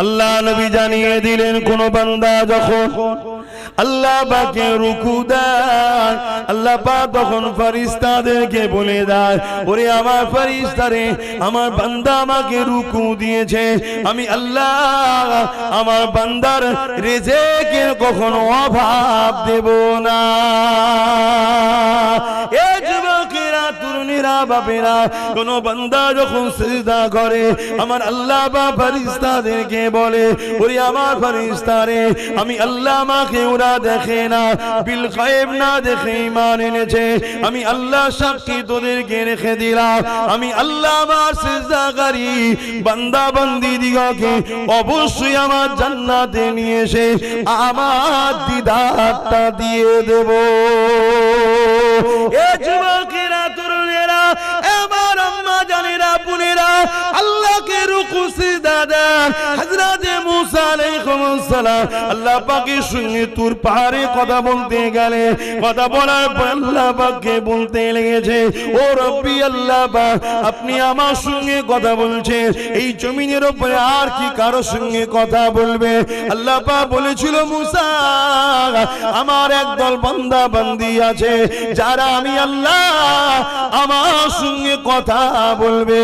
আল্লাহ নবী জানিয়ে দিলেন কোন বান্দা যখন আল্লাহ পাকে রুকু দেয়, আল্লাহ পাক তখন ফেরেশতাদেরকে বলে দেয়, ওরে আমার ফেরেশতারে, আমার বান্দা আমাকে রুকু দিয়েছে, আমি আল্লাহ আমার বান্দার রিজিকের কখনো অভাব দেব না। এ যুবকেরা, তরুণীরা, বাপেরা, কোন বান্দা যখন সিজদা করে আমার আল্লাহ বা ফেরেশতাদেরকে বলে, ওরে আমার ফেরেশতারে, আমি আল্লাহ আমাকে ওরা দেখে না, বিল গায়েব না দেখে ঈমান এনেছে, আমি আল্লাহ সাক্ষী তোদেরকে রেখে দিলাম, আমি আল্লাহ আমার সিজদাকারী বান্দা বান্দি দিগকে অবশ্যই আমার জান্নাতে নিয়ে এসে আমার দিদারটা দিয়ে দেব। এ যুবকেরা, তরুণেরা, আমার আম্মা জানেরা, বোনেরা, আল্লাহকে রুকু সিজদা দেন। হযরত মুসা আলাইহিস সালাম আল্লাহ পাকের সঙ্গে তুর পাহাড়ে কথা বলতে গেলে, কথা বলার পর আল্লাহ পাককে বলতে লেগেছে, ও রব্বি আল্লাহ পাক, আপনি আমার সঙ্গে কথা বলছেন, এই জমিনের উপরে আর কি কারো সঙ্গে কথা বলবে? আল্লাহ পাক বলেছিল, মুসা, আমার একদল বান্দা বান্দি আছে যারা আমি আল্লাহ আমার সঙ্গে কথা বলবে।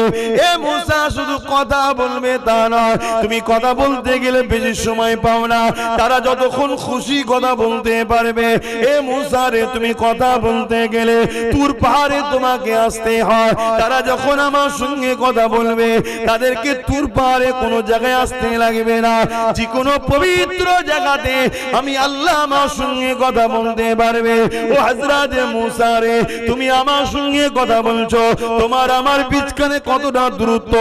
এ মুসা, শুধু কথা বলবে তা নয়, তুমি কথা বলতে গেলে বেশি সময় পাও না, তারা যতক্ষণ খুশি কথা বলতে পারবে। এ মুসা রে, তুমি কথা বলতে গেলে তুর পাহাড়ে তোমাকে আসতে হয়, তারা যখন আমার সঙ্গে কথা বলবে তাদেরকে তুর পাহাড়ে কোনো জায়গায় আসতে লাগবে না, যে কোনো পবিত্র জায়গাতে আমি আল্লাহ আমার সঙ্গে কথা বলতে পারবে। ও হযরত মুসা রে, তুমি আমার সঙ্গে কথা বলছো, তোমার আমার বিচখানে কতটা দূরত্ব?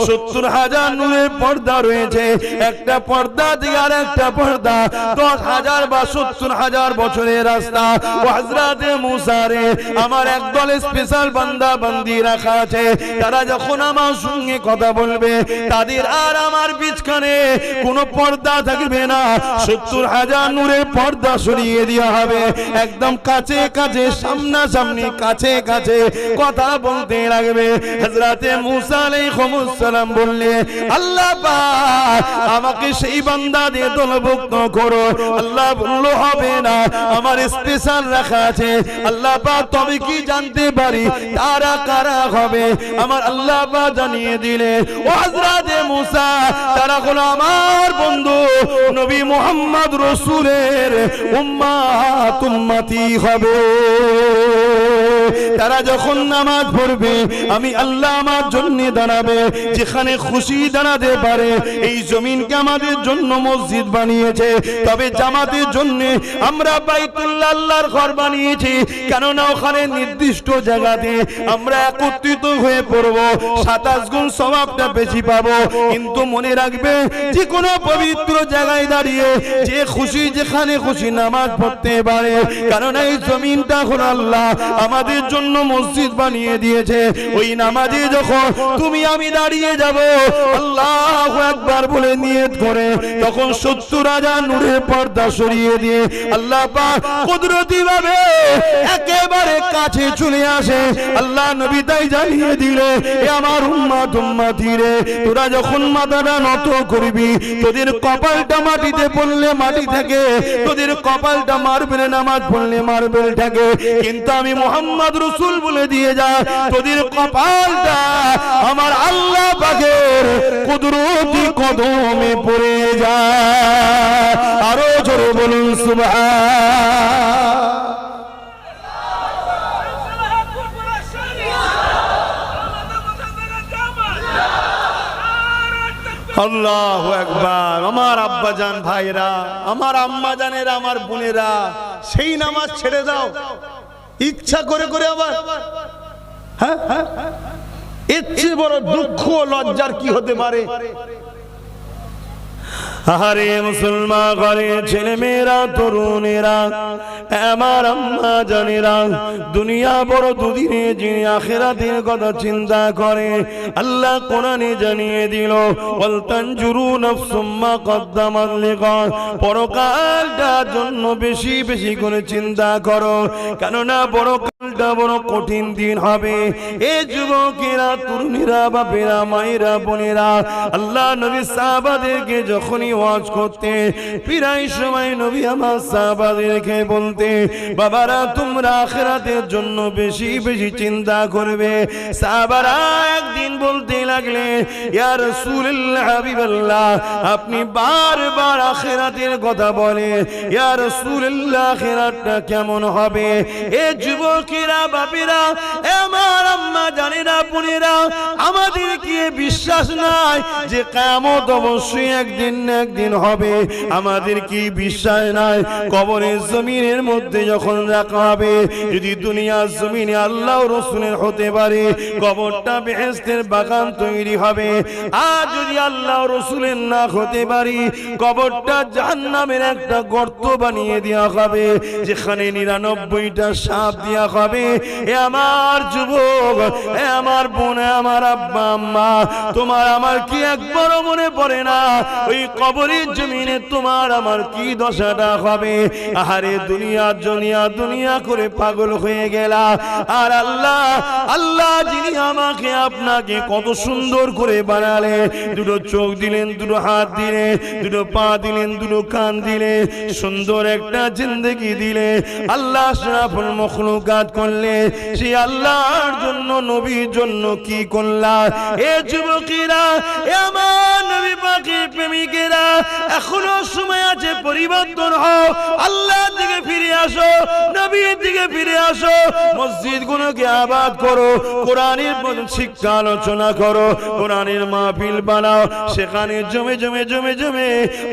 70,000 নূরের পর্দা রয়েছে, একটা পর্দা দিয়ে আর একটা পর্দা 10,000 বা 70,000 বছরের রাস্তা। ও হযরত মুসা রে, আমার একদল স্পেশাল বান্দা বান্দি রাখা আছে, তারা যখন আমার সঙ্গে কথা বলবে তাদের আর আমার বিচখানে কোনো পর্দা থাকবে না, 70,000 নূরের পর্দা সরিয়ে দেওয়া হবে, একদম কাছে কাছে, সামনাসামনি, কাছে কাছে কথা বলতে লাগবে। হযরত মুসা আলাইহিস সালাম বললেন, আল্লাহ পাক আমাকে সেই বান্দা দিয়ে দলভুক্ত করো। আল্লাহ বলল, হবে না, আমার স্পেশাল রাখা আছে। আল্লাহ পাক, তবে কি জানতে পারি তারা কারা হবে? আমার আল্লাহ পাক জানিয়ে দিলেন, ও হযরত মুসা, তারা হলো আমার বন্ধু নবী মুহাম্মদ রাসূলের উম্মত, উম্মতি হবে। তারা যখন নামাজ পড়বে আমি আল্লাহ আমার জন্য দাঁড়াবে, যেখানে খুশি দাঁড়াতে পারে। এই জমিনকে আমাদের জন্য মসজিদ বানিয়েছে, তবে জামাতের জন্য আমরা বাইতুল্লাহ আল্লাহর ঘর বানিয়েছি, কেননা ওখানে নির্দিষ্ট জায়গাতে আমরা একত্রিত হয়ে পড়ব, 27 গুণ সওয়াবটা বেশি পাবো। কিন্তু মনে রাখবে, যে কোনো পবিত্র জায়গায় দাঁড়িয়ে যে খুশি যেখানে খুশি নামাজ পড়তে পারে, কারণ এই জমিনটা হলো আল্লাহ আমাদের জন্য মসজিদ বানিয়ে দিয়েছে। ওই নামাজে যখন তুমি আমি দাঁড়িয়ে যাব, আল্লাহু আকবার বলে নিয়ত করে, তখন 70,000 নূরের পর্দা সরিয়ে দিয়ে আল্লাহ পাক কুদরতি ভাবে একেবারে কাছে চলে আসে। আল্লাহ নবী তাই জানিয়ে দিলে, এ আমার উম্মত, উম্মতি রে, তোরা যখন মাথাটা নত করবি, তোদের কপালটা মাটিতে পড়লে মাটি থাকে, তোদের কপালটা মার্বেলে নামাজ পড়লে মার্বেল থাকে, কিন্তু আমি মুহাম্মদ রাসূল বলে দিয়ে যা, তোদের কপালটা আমার আল্লাহ পাকের কুদরতি কদমে পড়ে যায়। আরো জোরে বলুন সুবহান। আল্লাহু আকবার। আমার আব্বাজান ভাইরা, আমার আম্মা জানেরা, আমার বোনেরা, সেই নামাজ ছেড়ে দাও ইচ্ছা করে করে। আবার হ্যাঁ, এর চেয়ে বড় দুঃখ লজ্জার কি হতে পারে? আরে মুসলমান ঘরে ছেলে মেয়েরা, তরুণেরা, আমার আম্মা জানেরা, দুনিয়া বড় দুদিনে, যিনি আখিরাতের কথা চিন্তা করে, আল্লাহ কোরআনে জানিয়ে দিল, ওয়াল তানজুরু নাফসুম মা কদ্দামাত লিগাদ, পরকালটার জন্য বেশি বেশি করে চিন্তা করো, কেননা পরকাল বড় কঠিন দিন হবে। এ যুবকেরা, তরুণীরা, বাপেরা, মায়েরা, বোনেরা, আল্লাহ নবী সাহাবাদেরকে যখনই ওয়াজ করতে প্রায় সময় নবী আমার সাহাবাদেরকে বলতে, বাবারা তোমরা আখিরাতের জন্য বেশি বেশি চিন্তা করবে। সাহাবারা একদিন বলতে লাগলে, ইয়া রাসূলুল্লাহ, হাবিবাল্লাহ, আপনি বারবার আখিরাতের কথা বলেন, ইয়া রাসূলুল্লাহ, আখিরাতটা কেমন হবে? এ যুবকেরা, বাপেরা, আমার আম্মা জানেরা, বোনেরা, আমাদের কি বিশ্বাস নাই যে কিয়ামত অবশ্যই একদিন না একদিন হবে? আমাদের কি বিশ্বাস নাই কবরের জমিনের মধ্যে যখন রাখা হবে, যদি দুনিয়ার জমিনে আল্লাহ রাসূলের হতে পারে, কবরটা বেহেশতের বাগান তৈরি হবে। আর যদি আল্লাহ রাসূলের না হতে পারি, কবরটা জাহান্নামের একটা গর্ত বানিয়ে দেওয়া হবে, যেখানে 99টা সাপ দেওয়া হবে। এ আমার যুবক, এ আমার বোন, আমার আব্বা আম্মা, তোমার আমার কি একবারও মনে পড়ে না ওই কবরের জমিনে তোমার আমার কি দশাটা হবে? আহারে দুনিয়া দুনিয়া দুনিয়া করে পাগল হয়ে গেলা। আর আল্লাহ, আল্লাহ যিনি আমাকে আপনাকে কত সুন্দর করে বানালে, দুটো চোখ দিলেন, দুটো হাত দিলেন, দুটো পা দিলেন, দুটো কান দিলে, সুন্দর একটা জিন্দেগি দিলে, আল্লাহ আশরাফুল মাখলুকাত করলে, সেই আল্লাহর জন্য, নবীর জন্য কি করলা? এ যুবকেরা, এ আমার নবী পাকের প্রেমিকেরা, এখনো সময় আছে, পরিবর্তন হও, আল্লাহর দিকে ফিরে আসো, নবীর দিকে ফিরে আসো, মসজিদগুলোকে আবাদ করো, কোরআনের শিক্ষা আলোচনা করো, কোরআনের মাহফিল বানাও, সেখানে জমে জমে জমে জমে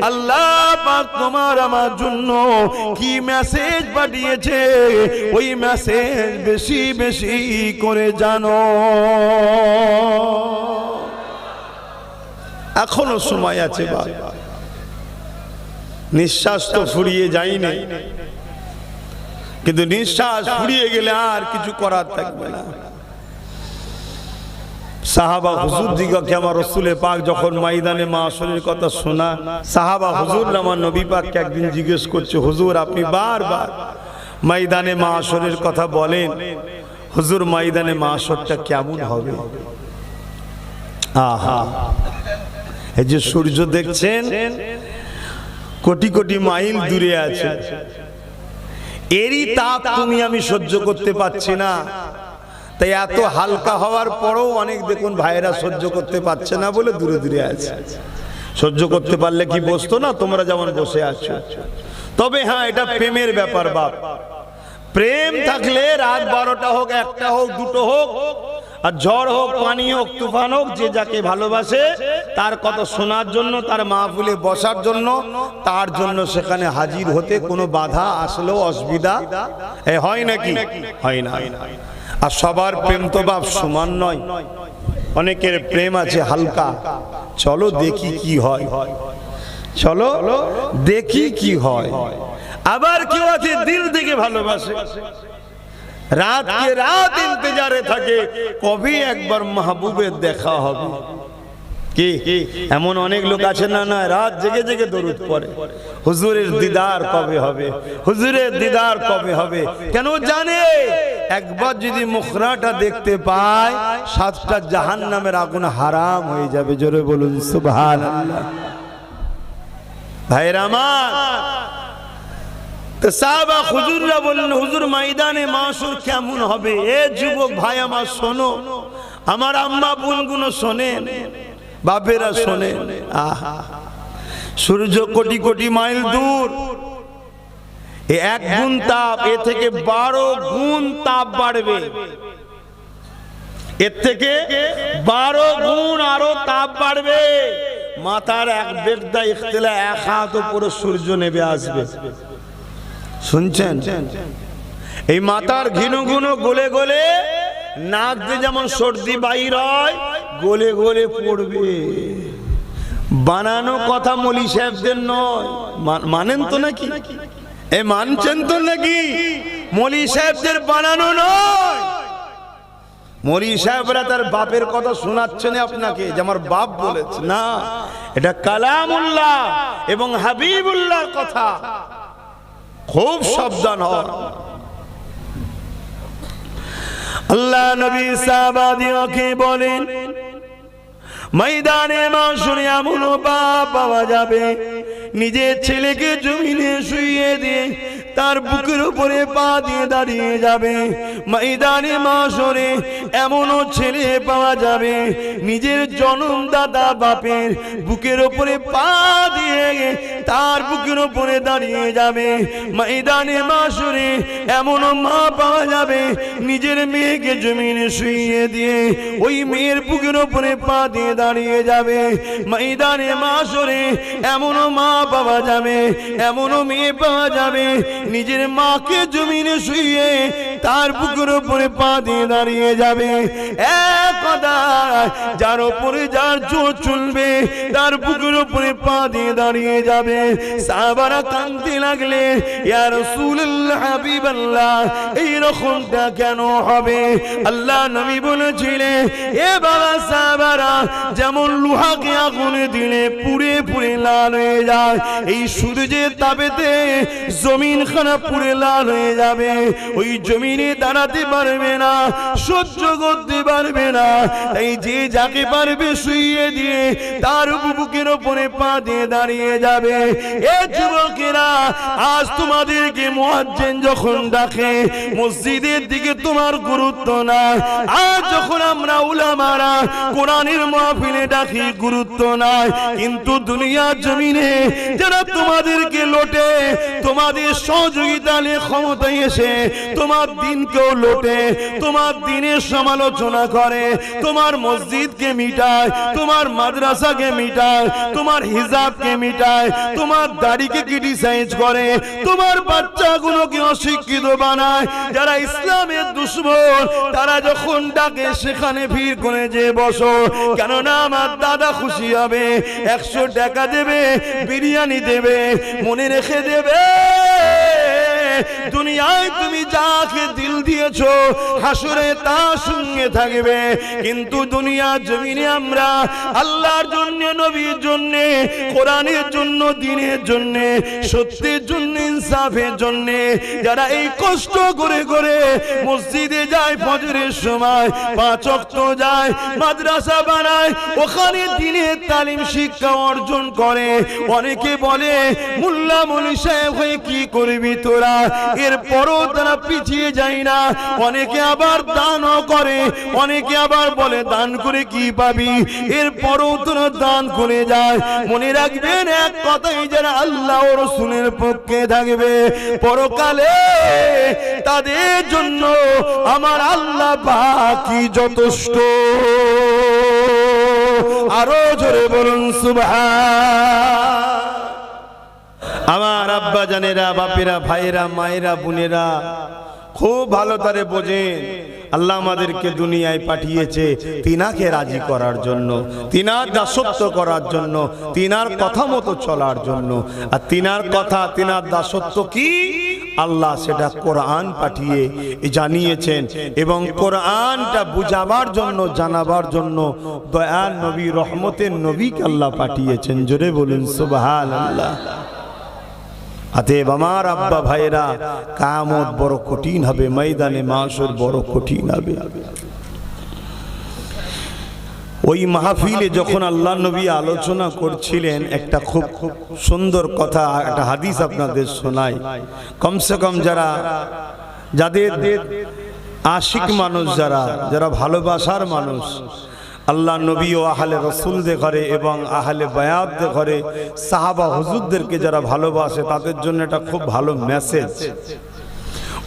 আল্লাহ পাক তোমার আমার জন্য কি মেসেজ পাঠিয়েছে, ওই মেসেজ বেশি বেশি করে জানো। এখনো সময় আছে, নিঃশ্বাস তো ফুরিয়ে যায়নি, কিন্তু নিঃশ্বাস ফুরিয়ে গেলে আর কিছু করার থাকবে না। সাহাবা হুজুর দিগকে আমার রাসূলে পাক যখন ময়দানে মাশরের কথা শোনা, সাহাবা হুজুর আমার নবী পাককে একদিন জিজ্ঞেস করছে, হুজুর আপনি বারবার ময়দানে মাশরের কথা বলেন, হুজুর ময়দানে মাশরটা কেমন হবে? আহা, এই যে সূর্য দেখছেন কোটি কোটি মাইল দূরে আছে, এরই তাপ তুমি আমি সহ্য করতে পারছি না। তাই এত হালকা হওয়ার পরেও অনেক দেখুন ভাইরা সহ্য করতে পারছে না বলে দূরে দূরে আছে। সহ্য করতে পারলে কি বসতো না, তোমরা যেমন বসে আছো। তবে হ্যাঁ, এটা প্রেমের ব্যাপার বাপ। প্রেম থাকলে রাত 12টা হোক, 1টা হোক, 2টো হোক, আর ঝড় হোক, পানি হোক, তুফান হোক, যে যাকে ভালোবাসে তার কথা শোনার জন্য, তার মাহফিলে বসার জন্য, তার জন্য সেখানে হাজির হতে কোনো বাধা আসলেও অসুবিধা হয় নাকি? হয় না। আর সবার প্রেম তো বাপ সমান নয়, অনেকের প্রেম আছে হালকা। চলো দেখি কি হয়, চলো দেখি কি হয়। আবার কেউ আছে দিল থেকে ভালোবাসে, রাত কে রাত ইন্তজারে থাকে কবে একবার মাহবুবের দেখা হবে। কি এমন অনেক লোক আছে না, না রাত জেগে জেগে দরুদ পড়ে, হুজুরের দিদার কবে হবে, হুজুরের দিদার কবে হবে। কেন জানে, একবার যদি মুখরাটা দেখতে পায় 7টা জাহান্নামের আগুন হারাম হয়ে যাবে। জোরে বলুন সুবহানাল্লাহ। ভাইরা আমার, তো সাহাবা হুজুররা বললেন, হুজুর ময়দানে মাশর কেমন হবে? এ যুবক ভাই আমার শোনো, আমার আম্মা বোনগুলো শোনেন, বাপেরা শোনেন। আহা, সূর্য কোটি কোটি মাইল দূর, এক গুণ তাপ, এ থেকে 12 গুণ তাপ বাড়বে, এর থেকে 12 গুণ আরো তাপ বাড়বে। মাথার এক বেগদা ইখতিলা, এক হাত উপরে সূর্য নেমে আসবে। শুনছেন? এই মাথার ঘিনু ঘিনু গলে গলে নাক দিয়ে যেমন সর্দি বাইর হয়, গলে গলে পড়বে। বানানো কথা মলি সাহেবদের নয়, মানেন তো নাকি? এ মানছেন তো নাকি? মলি সাহেবদের বানানো নয়। মলি সাহেবরা তার বাপের কথা শোনাচ্ছেন আপনাকে যে আমার বাপ বলেছে, না, এটা কালামুল্লাহ এবং হাবিবুল্লাহর কথা। খুব সাবধান হন। আল্লাহ নবী সাহাবাদিওকে বলেন, ময়দানে মাশরে এমন বাপ পাওয়া যাবে নিজের ছেলেকে জমিনে শুইয়ে দিয়ে তার বুকের উপরে পা দিয়ে দাঁড়িয়ে যাবে। ময়দানে মাশরে এমনও ছেলে পাওয়া যাবে নিজের জন্মদাতা বাপের বুকের উপরে পা দিয়ে তার বুকের উপরে দাঁড়িয়ে যাবে। ময়দানে মাশরে এমনও মা পাওয়া যাবে নিজের মেয়েকে জমিনে শুইয়ে দিয়ে ওই মেয়ের বুকের উপরে পা দিয়ে দাঁড়িয়ে যাবে। ময়দানে মাশরে এমনও মা পাওয়া যাবে, এমনও মেয়ে পাওয়া যাবে নিজের মাকে জমিনে শুইয়ে তার বুকের উপরে পা দিয়ে দাঁড়িয়ে যাবে। এক কথা, যার উপরে যার জোর চলবে তার বুকের উপরে পা দিয়ে দাঁড়িয়ে যাবে। সাহাবারা কাঁদতে লাগলে, ইয়া রাসূলুল্লাহ হাবিবাল্লাহ এই রকমটা কেন হবে? আল্লাহ নবী বলেছিলেন, এ বাবা সাহাবারা যেমন লোহাকে আগুনে দিলে পুড়ে পুড়ে লাল হয়ে যায়, এই সূর্যের তাপেতে জমিন খানা পুড়ে লাল হয়ে যাবে, ওই জমিনে দাঁড়াতে পারবে না, সহ্য করতে পারবে না। তাই যে যাকে পারবে শুইয়ে দিয়ে তার বুকের উপরে পা দিয়ে দাঁড়িয়ে যাবে। এ যুবকেরা, আজ তোমাদেরকে মুয়াজ্জিন যখন ডাকে মসজিদের দিকে তোমার গুরুত্ব নাই। আজ যখন আমরা উলামারা কোরআনের মাহফিলে ডাকি গুরুত্ব নাই, কিন্তু দুনিয়ার জমিনে যারা তোমাদেরকে লোটে, তোমাদের সহযোগিতা নিয়ে ক্ষমতায় এসে তোমার দিনকেও লোটে, তোমার দিনের সমালোচনা করে, তোমার মসজিদকে মিটায়, তোমার মাদ্রাসাকে মিটায়, তোমার হিজাবকে মিটায়, তোমার দাড়িকে ক্রিটিসাইজ করে, তোমার বাচ্চাগুলোকে অশিক্ষিত বানায়। যারা ইসলামের দুশমন তারা যখন ডাকে সেখানে ভিড় করে যে বসো, কেননা আমার দাদা খুশি হবে, 100 টাকা দেবে, বিরিয়ানি দেবে, মনে রেখে দেবে দুনিয়ায় তুমি যাকে দিল দিয়েছো হাসরে তার সঙ্গে থাকবে। কিন্তু দুনিয়ার জমিনে আমরা আল্লাহর জন্য, নবীর জন্য, কোরআনের জন্য, দ্বীনের জন্য, সত্যের জন্য, ইনসাফের জন্য যারা এই কষ্ট করে করে মসজিদে যায়, ফজরের সময় 5 ওয়াক্ত যায়, মাদ্রাসা বানায়, ওখানে দ্বীনের তালিম শিক্ষা অর্জন করে। অনেকে বলে মোল্লা মৌলভী সাহেব হয়ে কি করবি তোরা, এরপরও তারা পিছিয়ে যায় না। অনেকে আবার দানও করে, অনেকে আবার বলে দান করে কি পাবি, এরপরও তারা দান করে যায়। মনে রাখবেন এক কথাই, যারা আল্লাহ ও রাসূলের পক্ষে থাকবে পরকালে তাদের জন্য আমার আল্লাহ বাকি যথেষ্ট। আরো জোরে বলুন সুবহান। আমার আব্বা জানেরা, বাপেরা, ভাইরা, মায়েরা, বোনেরা খুব ভালো তারে বোঝেন, আল্লাহ আমাদেরকে দুনিয়ায় পাঠিয়েছে তিনাকে রাজি করার জন্য, তিনার দাসত্ব করার জন্য, তিনার কথা মতো চলার জন্য। আর তিনার কথা, তিনার দাসত্ব কি আল্লাহ সেটা কোরআন পাঠিয়ে জানিয়েছেন, এবং কোরআনটা বুঝাবার জন্য, জানাবার জন্য দয়াল নবী, রহমতের নবীকে আল্লাহ পাঠিয়েছেন। জোরে বলুন সুবহানাল্লাহ। অতএব আমার আব্বা ভাইরা, কিয়ামত বড় কঠিন হবে, ময়দানে মাশর বড় কঠিন হবে। ওই মাহফিলে যখন আল্লাহ নবী আলোচনা করছিলেন, একটা খুব সুন্দর কথা, একটা হাদিস আপনাদের শোনাই। কমসে কম যাদের আশিক মানুষ, যারা ভালোবাসার মানুষ, আল্লাহ নবী ও আহলে রাসূলদের ঘরে এবং আহলে বায়াতদের ঘরে সাহাবা হুজুরদেরকে যারা ভালোবাসে তাদের জন্য এটা খুব ভালো মেসেজ।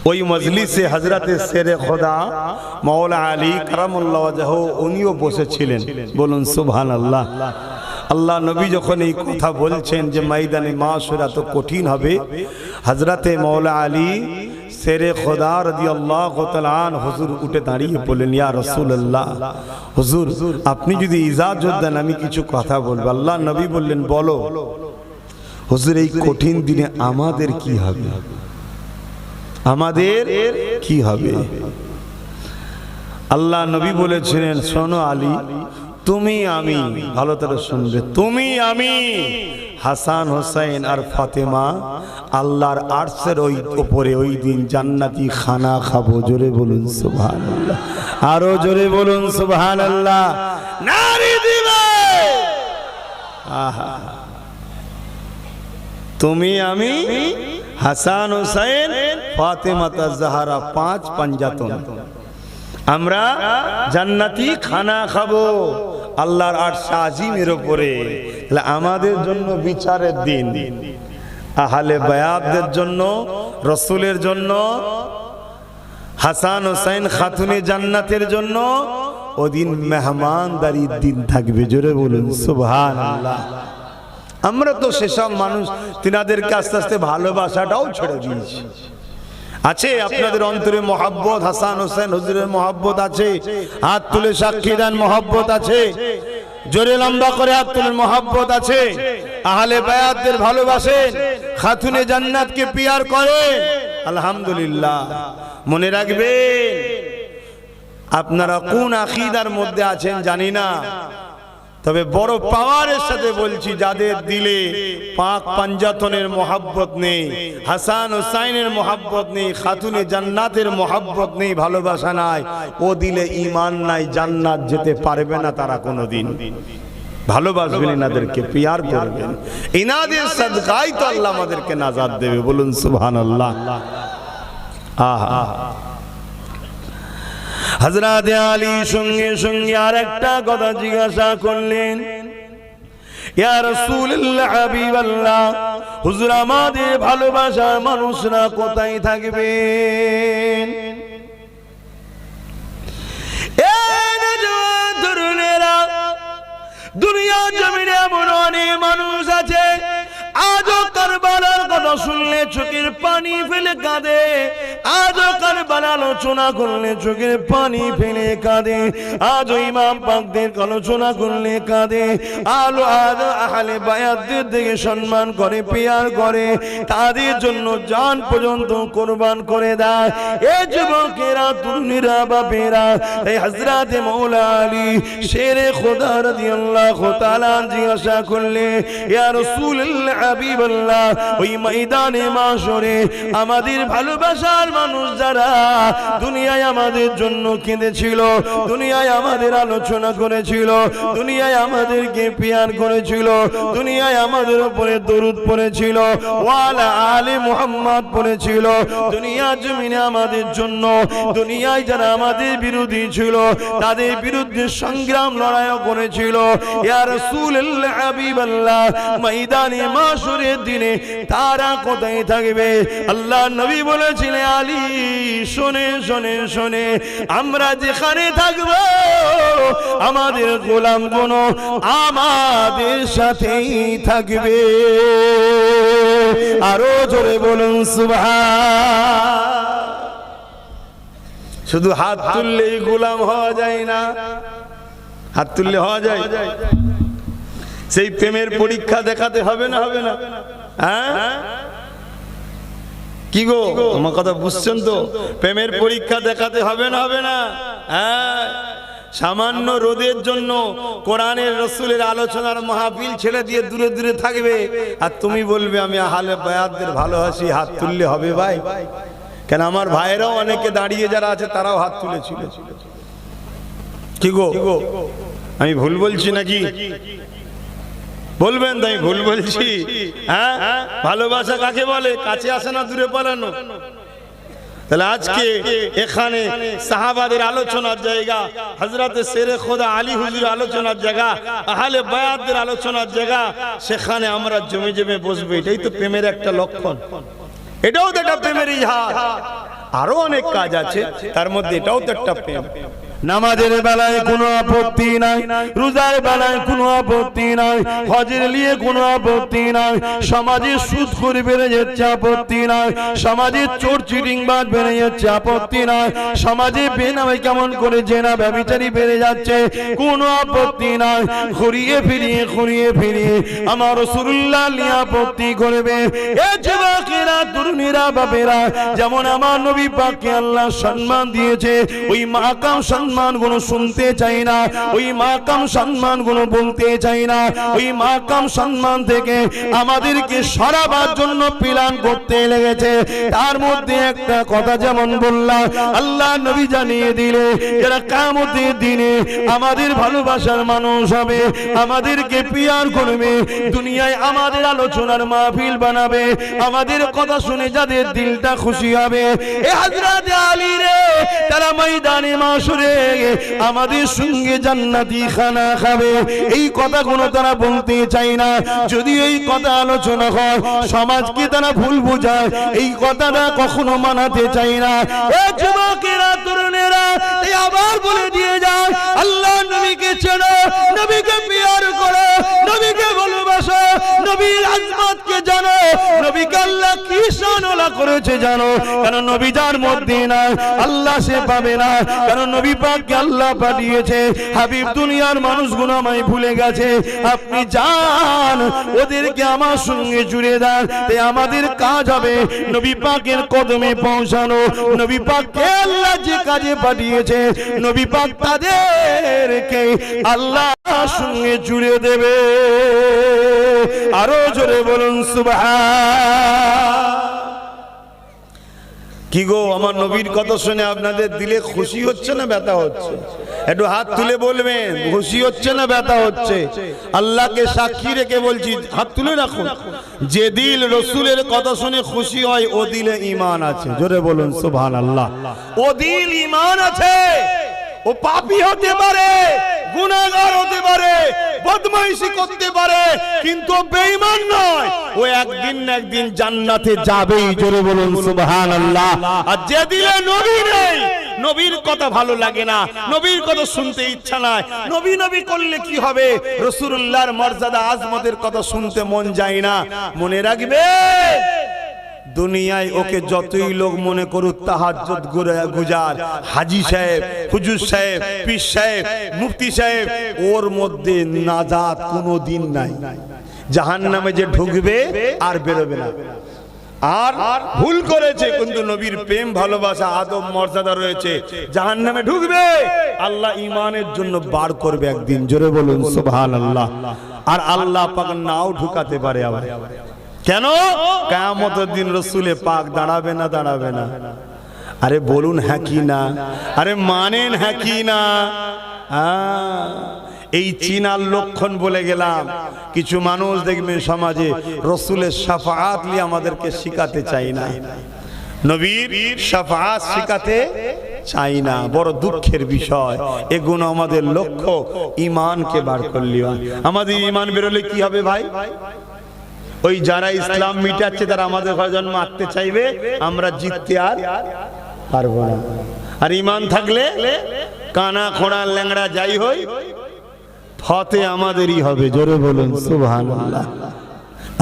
ওই মজলিসে হযরতে শেরে খোদা মাওলা আলী কারামাল্লাহু ওয়াজহু উনিও বসেছিলেন। বলুন সুবহানাল্লাহ। আল্লাহ নবী যখন এই কথা বলছেন যে ময়দানে মাশর এত কঠিন হবে, হযরতে মাওলা আলী শেরে খোদা রাদিয়াল্লাহু তাআলা আন হুজুর উঠে দাঁড়িয়ে বললেন, ইয়া রাসূলুল্লাহ, হুজুর আপনি যদি ইজাজত দেন আমি কিছু কথা বলবো। আল্লাহ নবী বললেন, বলো। হুজুর এই কঠিন দিনে আমাদের কি হবে, আমাদের কি হবে? আল্লাহ নবী বলেছিলেন, শোনো আলী, তুমি আমি, ভালো করে শুনবে, তুমি আমি হাসান হোসেন আর ফাতেমা আল্লাহর আরশের ওই উপরে ওই দিন জান্নাতি খানা খাবো। জোরে বলুন সুবহানাল্লাহ, আরো জোরে বলুন সুবহানাল্লাহ। নারী দিবে আহা, তুমি আমি হাসান হোসেন ফাতেমা জাহরা 5 পাঞ্জাতন, আমরা জান্নাতি খানা খাবো আল্লাহর আরশ আজিমের উপরে। আমাদের জন্য বিচারের দিন, আহলে বায়াতদের জন্য, রাসূলের জন্য, হাসান হোসেন খাতুনে জান্নাতের জন্য ওদিন মেহমানদারির দিন থাকবে। জোরে বলুন সুবহানাল্লাহ। আমরা তো সেসব মানুষ তিনাদেরকে আস্তে আস্তে ভালোবাসাটাও ছেড়ে দিয়েছি। আছে আপনাদের অন্তরে মহব্বত, হাসান হোসেন হুজুরের মহব্বত আছে? হাত তুলে সাক্ষী দেন মহব্বত আছে? জোরে লম্বা করে হাত তুলে মহব্বত আছে? আহলে বায়াতদের ভালোবাসেন, খাতুনে জান্নাতকে পিয়ার করেন? আলহামদুলিল্লাহ। মনে রাখবেন, আপনারা কোন আকীদার মধ্যে আছেন জানি না, তবে বড় পাওয়ারের সাথে বলছি, যাদের দিলে পাক পাঞ্জাতনের মহব্বত নেই, হাসান হোসাইনের মহব্বত নেই, খাতুনে জান্নাতের মহব্বত নেই, ভালোবাসা নাই, ও দিলে ঈমান নাই, জান্নাত যেতে পারবে না তারা কোনোদিন। ভালোবাসবেন, এনাদেরকে পিয়ার করবেন, এনাদের সাদকায় তো আল্লাহ আমাদেরকে নাজাত দেবে। বলুন সুবহানাল্লাহ। আহা, হযরত আলী সঙ্গে সঙ্গে আর একটা কথা জিজ্ঞাসা করলেন, ইয়া রাসূলুল্লাহ, হাবিবাল্লাহ, হুজুর আমাদের ভালোবাসার মানুষরা কোথায় থাকবেন? দুনিয়া জমিনে এমন অনেক মানুষ আছে, আজও কারবালার কথা শুনলে চোখের পানি ফেলে কাঁদে, আজও কারবালা আলোচনা করলে চোখের পানি ফেলে কাঁদে, আজও ইমাম পাকদের আলোচনা করলে কাঁদে, আহলে বায়াতদের দিকে সম্মান করে, পিয়ার করে, তাদের জন্য জান পর্যন্ত কোরবান করে দেয়। এই যুবকেরা, তরুণীরা, বাপেরা, এই হযরত মাওলা আলী শেরে খোদা রাদিয়াল্লাহু তাআলা জিজ্ঞাসা করলে, ইয়া রাসূলুল্লাহ, হাবিবাল্লাহ, ওই ময়দানে মাশরে আমাদের ভালোবাসার মানুষ যারা দুনিয়ায় আমাদের জন্য কেঁদেছিল, দুনিয়ায় আমাদের আলোচনা করেছিল, দুনিয়ায় আমাদেরকে পিয়ার করেছিল, দুনিয়ায় আমাদের উপরে দরুদ পড়েছিল, ওয়ালা আলে মুহাম্মদ পড়েছিল, দুনিয়া জমিনে আমাদের জন্য, দুনিয়ায় যারা আমাদের বিরোধী ছিল তাদের বিরুদ্ধে সংগ্রাম লড়াই করেছিল, ইয়া রাসূলুল্লাহ, হাবিবাল্লাহ, ময়দানে মাশরের দিনে তারা কোথায় থাকবে? আল্লাহ নবী বলেছিলেন, আলী শোনে শোনে শোনে, আমরা যেখানে থাকব আমাদের গোলামগুলো আমাদের সাথেই থাকবে। আরো জোরে বলুন সুবহান। শুধু হাত তুললেই গোলাম হওয়া যায় না, হাত তুললে হওয়া যায়? সেই প্রেমের পরীক্ষা দেখাতে হবে না, হবে না? হ্যাঁ, কি গো, আমার কথা বুঝছেন তো? প্রেমের পরীক্ষা দেখাতে হবে না, হবে না? হ্যাঁ, সামান্য রোদের জন্য কোরআনের রাসূলের আলোচনার মাহফিল ছেড়ে দিয়ে দূরে দূরে থাকবে, আর তুমি বলবে আমি আহলে বায়াতদের ভালোবাসি, হাত তুললে হবে ভাই? কেন আমার ভাইরাও অনেকে দাঁড়িয়ে যারা আছে তারাও হাত তুলেছিল। কি গো, আমি ভুল বলছি নাকি? বলবেন তাই ভুল বলছি? হ্যাঁ, ভালোবাসা কাকে বলে? কাছে আসে না, দূরে পালানো। তাহলে আজকে এখানে সাহাবাদের আলোচনার জায়গা, হযরত শেরে খোদা আলী হুজুর আলোচনার জায়গা, আহলে বায়াতদের আলোচনার জায়গা, সেখানে আমরা জমে জমে বসবো। এটাই তো প্রেমের একটা লক্ষণ, এটাও তো একটা প্রেমের ইজহার। আরো অনেক কাজ আছে, তার মধ্যে এটাও তো একটা প্রেম। নামাজের বেলায় কোনো আপত্তি নাই, রোজার বেলায় কোনো আপত্তি নাই, হজের নিয়ে কোনো আপত্তি নাই, সমাজে সুদখোর বেড়ে যাচ্ছে আপত্তি নাই, সমাজে চোর চিটিংবাজ বেড়ে যাচ্ছে আপত্তি নাই, সমাজে বেনামে কেমন করে জেনা ব্যভিচারী বেড়ে যাচ্ছে কোনো আপত্তি নাই। ঘুরিয়ে ফিরিয়ে আমার রাসূলুল্লাহ নিয়ে আপত্তি করবে। এ যুবকেরা, তরুণীরা, বাপেরা, যেমন আমার নবী পাককে আল্লাহ সম্মান দিয়েছে, ওই মাকাম সম্মান সম্মানগুলো শুনতে চাই না, ওই মাকাম সম্মানগুলো বলতে চাই না, ওই মাকাম সম্মান থেকে আমাদেরকে সরাবার জন্য প্ল্যান করতে লেগেছে। তার মধ্যে একটা কথা যেমন বললাম, আল্লাহ নবী জানিয়ে দিলে যারা কিয়ামতের দিনে আমাদের ভালোবাসার মানুষ হবে, আমাদেরকে পিয়ার করবে, দুনিয়ায় আমাদের আলোচনার মাহফিল বানাবে, আমাদের কথা শুনে যাদের দিলটা খুশি হবে, এ হযরত আলী রে, তারা ময়দানে মাশরে আমাদের সঙ্গে জান্নাতি খানা খাবে। এই কথাগুলো তারা বলতে চায় না। যদি এই কথা আলোচনা হয়, সমাজকে তারা ভুল বোঝায়, এই কথাটা কখনো মানাতে চায় না। এ যুবকেরা, তরুণেরা, এই আবার বলে দিয়ে যায়, আল্লাহ নবীকে চেনো, নবীকে পিয়ার করো, নবীকে ভালোবাসো, নবীর আজমতকে জানো, নবীকে আল্লাহ কি শানওয়ালা করেছে জানো। কারণ নবী যার মধ্যে না, আল্লাহ সে পাবে না। কারণ নবী পাককে আল্লাহ পাঠিয়েছে। হাবিব দুনিয়ার মানুষগুলো আমায় ভুলে গেছে, আপনি যান ওদেরকে আমার সঙ্গে জুড়ে দেন। তাই আমাদের কাজ হবে নবী পাকের কদমে পৌঁছানো। নবী পাককে আল্লাহ যে কাজে পাঠিয়েছে, নবী পাক তাদেরকে আল্লাহ সঙ্গে জুড়ে দেবে। আরো জোরে বলুন সুবহান। কি গো, আমার নবীর কথা শুনে আপনাদের দিলে খুশি হচ্ছে না ব্যথা হচ্ছে? একটু হাত তুলে বলবেন, খুশি হচ্ছে না ব্যথা হচ্ছে? আল্লাহকে সাক্ষী রেখে বলছি, হাত তুলে রাখুন। যে দিল রসুলের কথা শুনে খুশি হয়, ও দিলে ঈমান আছে। জোরে বলুন সুবহানাল্লাহ। ও দিল ঈমান আছে। ও পাপী হতে পারে, গুনাহগার হতে পারে, বদমাইশি করতে পারে, কিন্তু বেঈমান নয়। ও একদিন না একদিন জান্নাতে যাবেই। জোরে বলুন সুবহানাল্লাহ। আর যে দিলে নবী নেই, নবীর কথা ভালো লাগে না, নবীর কথা শুনতে ইচ্ছা নাই, নবী নবী করলে কি হবে, রাসূলুল্লাহর মর্যাদা আজমতের কথা শুনতে মন যায় না। মনে রাখবে, দুনিয়ায় ওকে যতই লোক মনে করুক তাহাজ্জুদ গুজার, হাজী সাহেব, হুজুর সাহেব, পীর সাহেব, মুফতি সাহেব, ওর মধ্যে নাজাত কোনোদিন নাই। জাহান্নামে যে ঢুকবে আর বেরোবে না। আর ভুল করেছে, কিন্তু নবীর প্রেম ভালোবাসা আদব মর্যাদা রয়েছে, জাহান্নামে ঢুকবে, আল্লাহ ঈমানের জন্য বার করবে একদিন। জোরে বলুন সুবহানাল্লাহ। আর আল্লাহ পাক নাও ঢুকাতে পারে আবার। কেন? কিয়ামতের দিন রসুলে পাক দাঁড়াবে না, দাঁড়াবে না। আরে বলুন হ্যাঁ কি না? আরে মানেন হ্যাঁ কি না? এই চিনার লক্ষণ বলে গেলাম। কিছু মানুষ দেখবেন সমাজে রসুলের শাফাআত নিয়ে আমাদেরকে শিখাতে চাই না, নবীর শাফাআত শিখাতে চাই না। বড় দুঃখের বিষয়। এগুলো আমাদের লক্ষ্য ঈমানকে বার করলি। আমাদের ঈমান বেরোলে কি হবে ভাই? ওই যারা ইসলাম মিটাচ্ছে তারা আমাদের ঘরে যখন মারতে চাইবে, আমরা জিততে আর পারবো না। আর ঈমান থাকলে কানা খোঁড়া ল্যাংড়া যাই হই, ফতে আমাদেরই হবে। জোরে বলুন সুবহানাল্লাহ।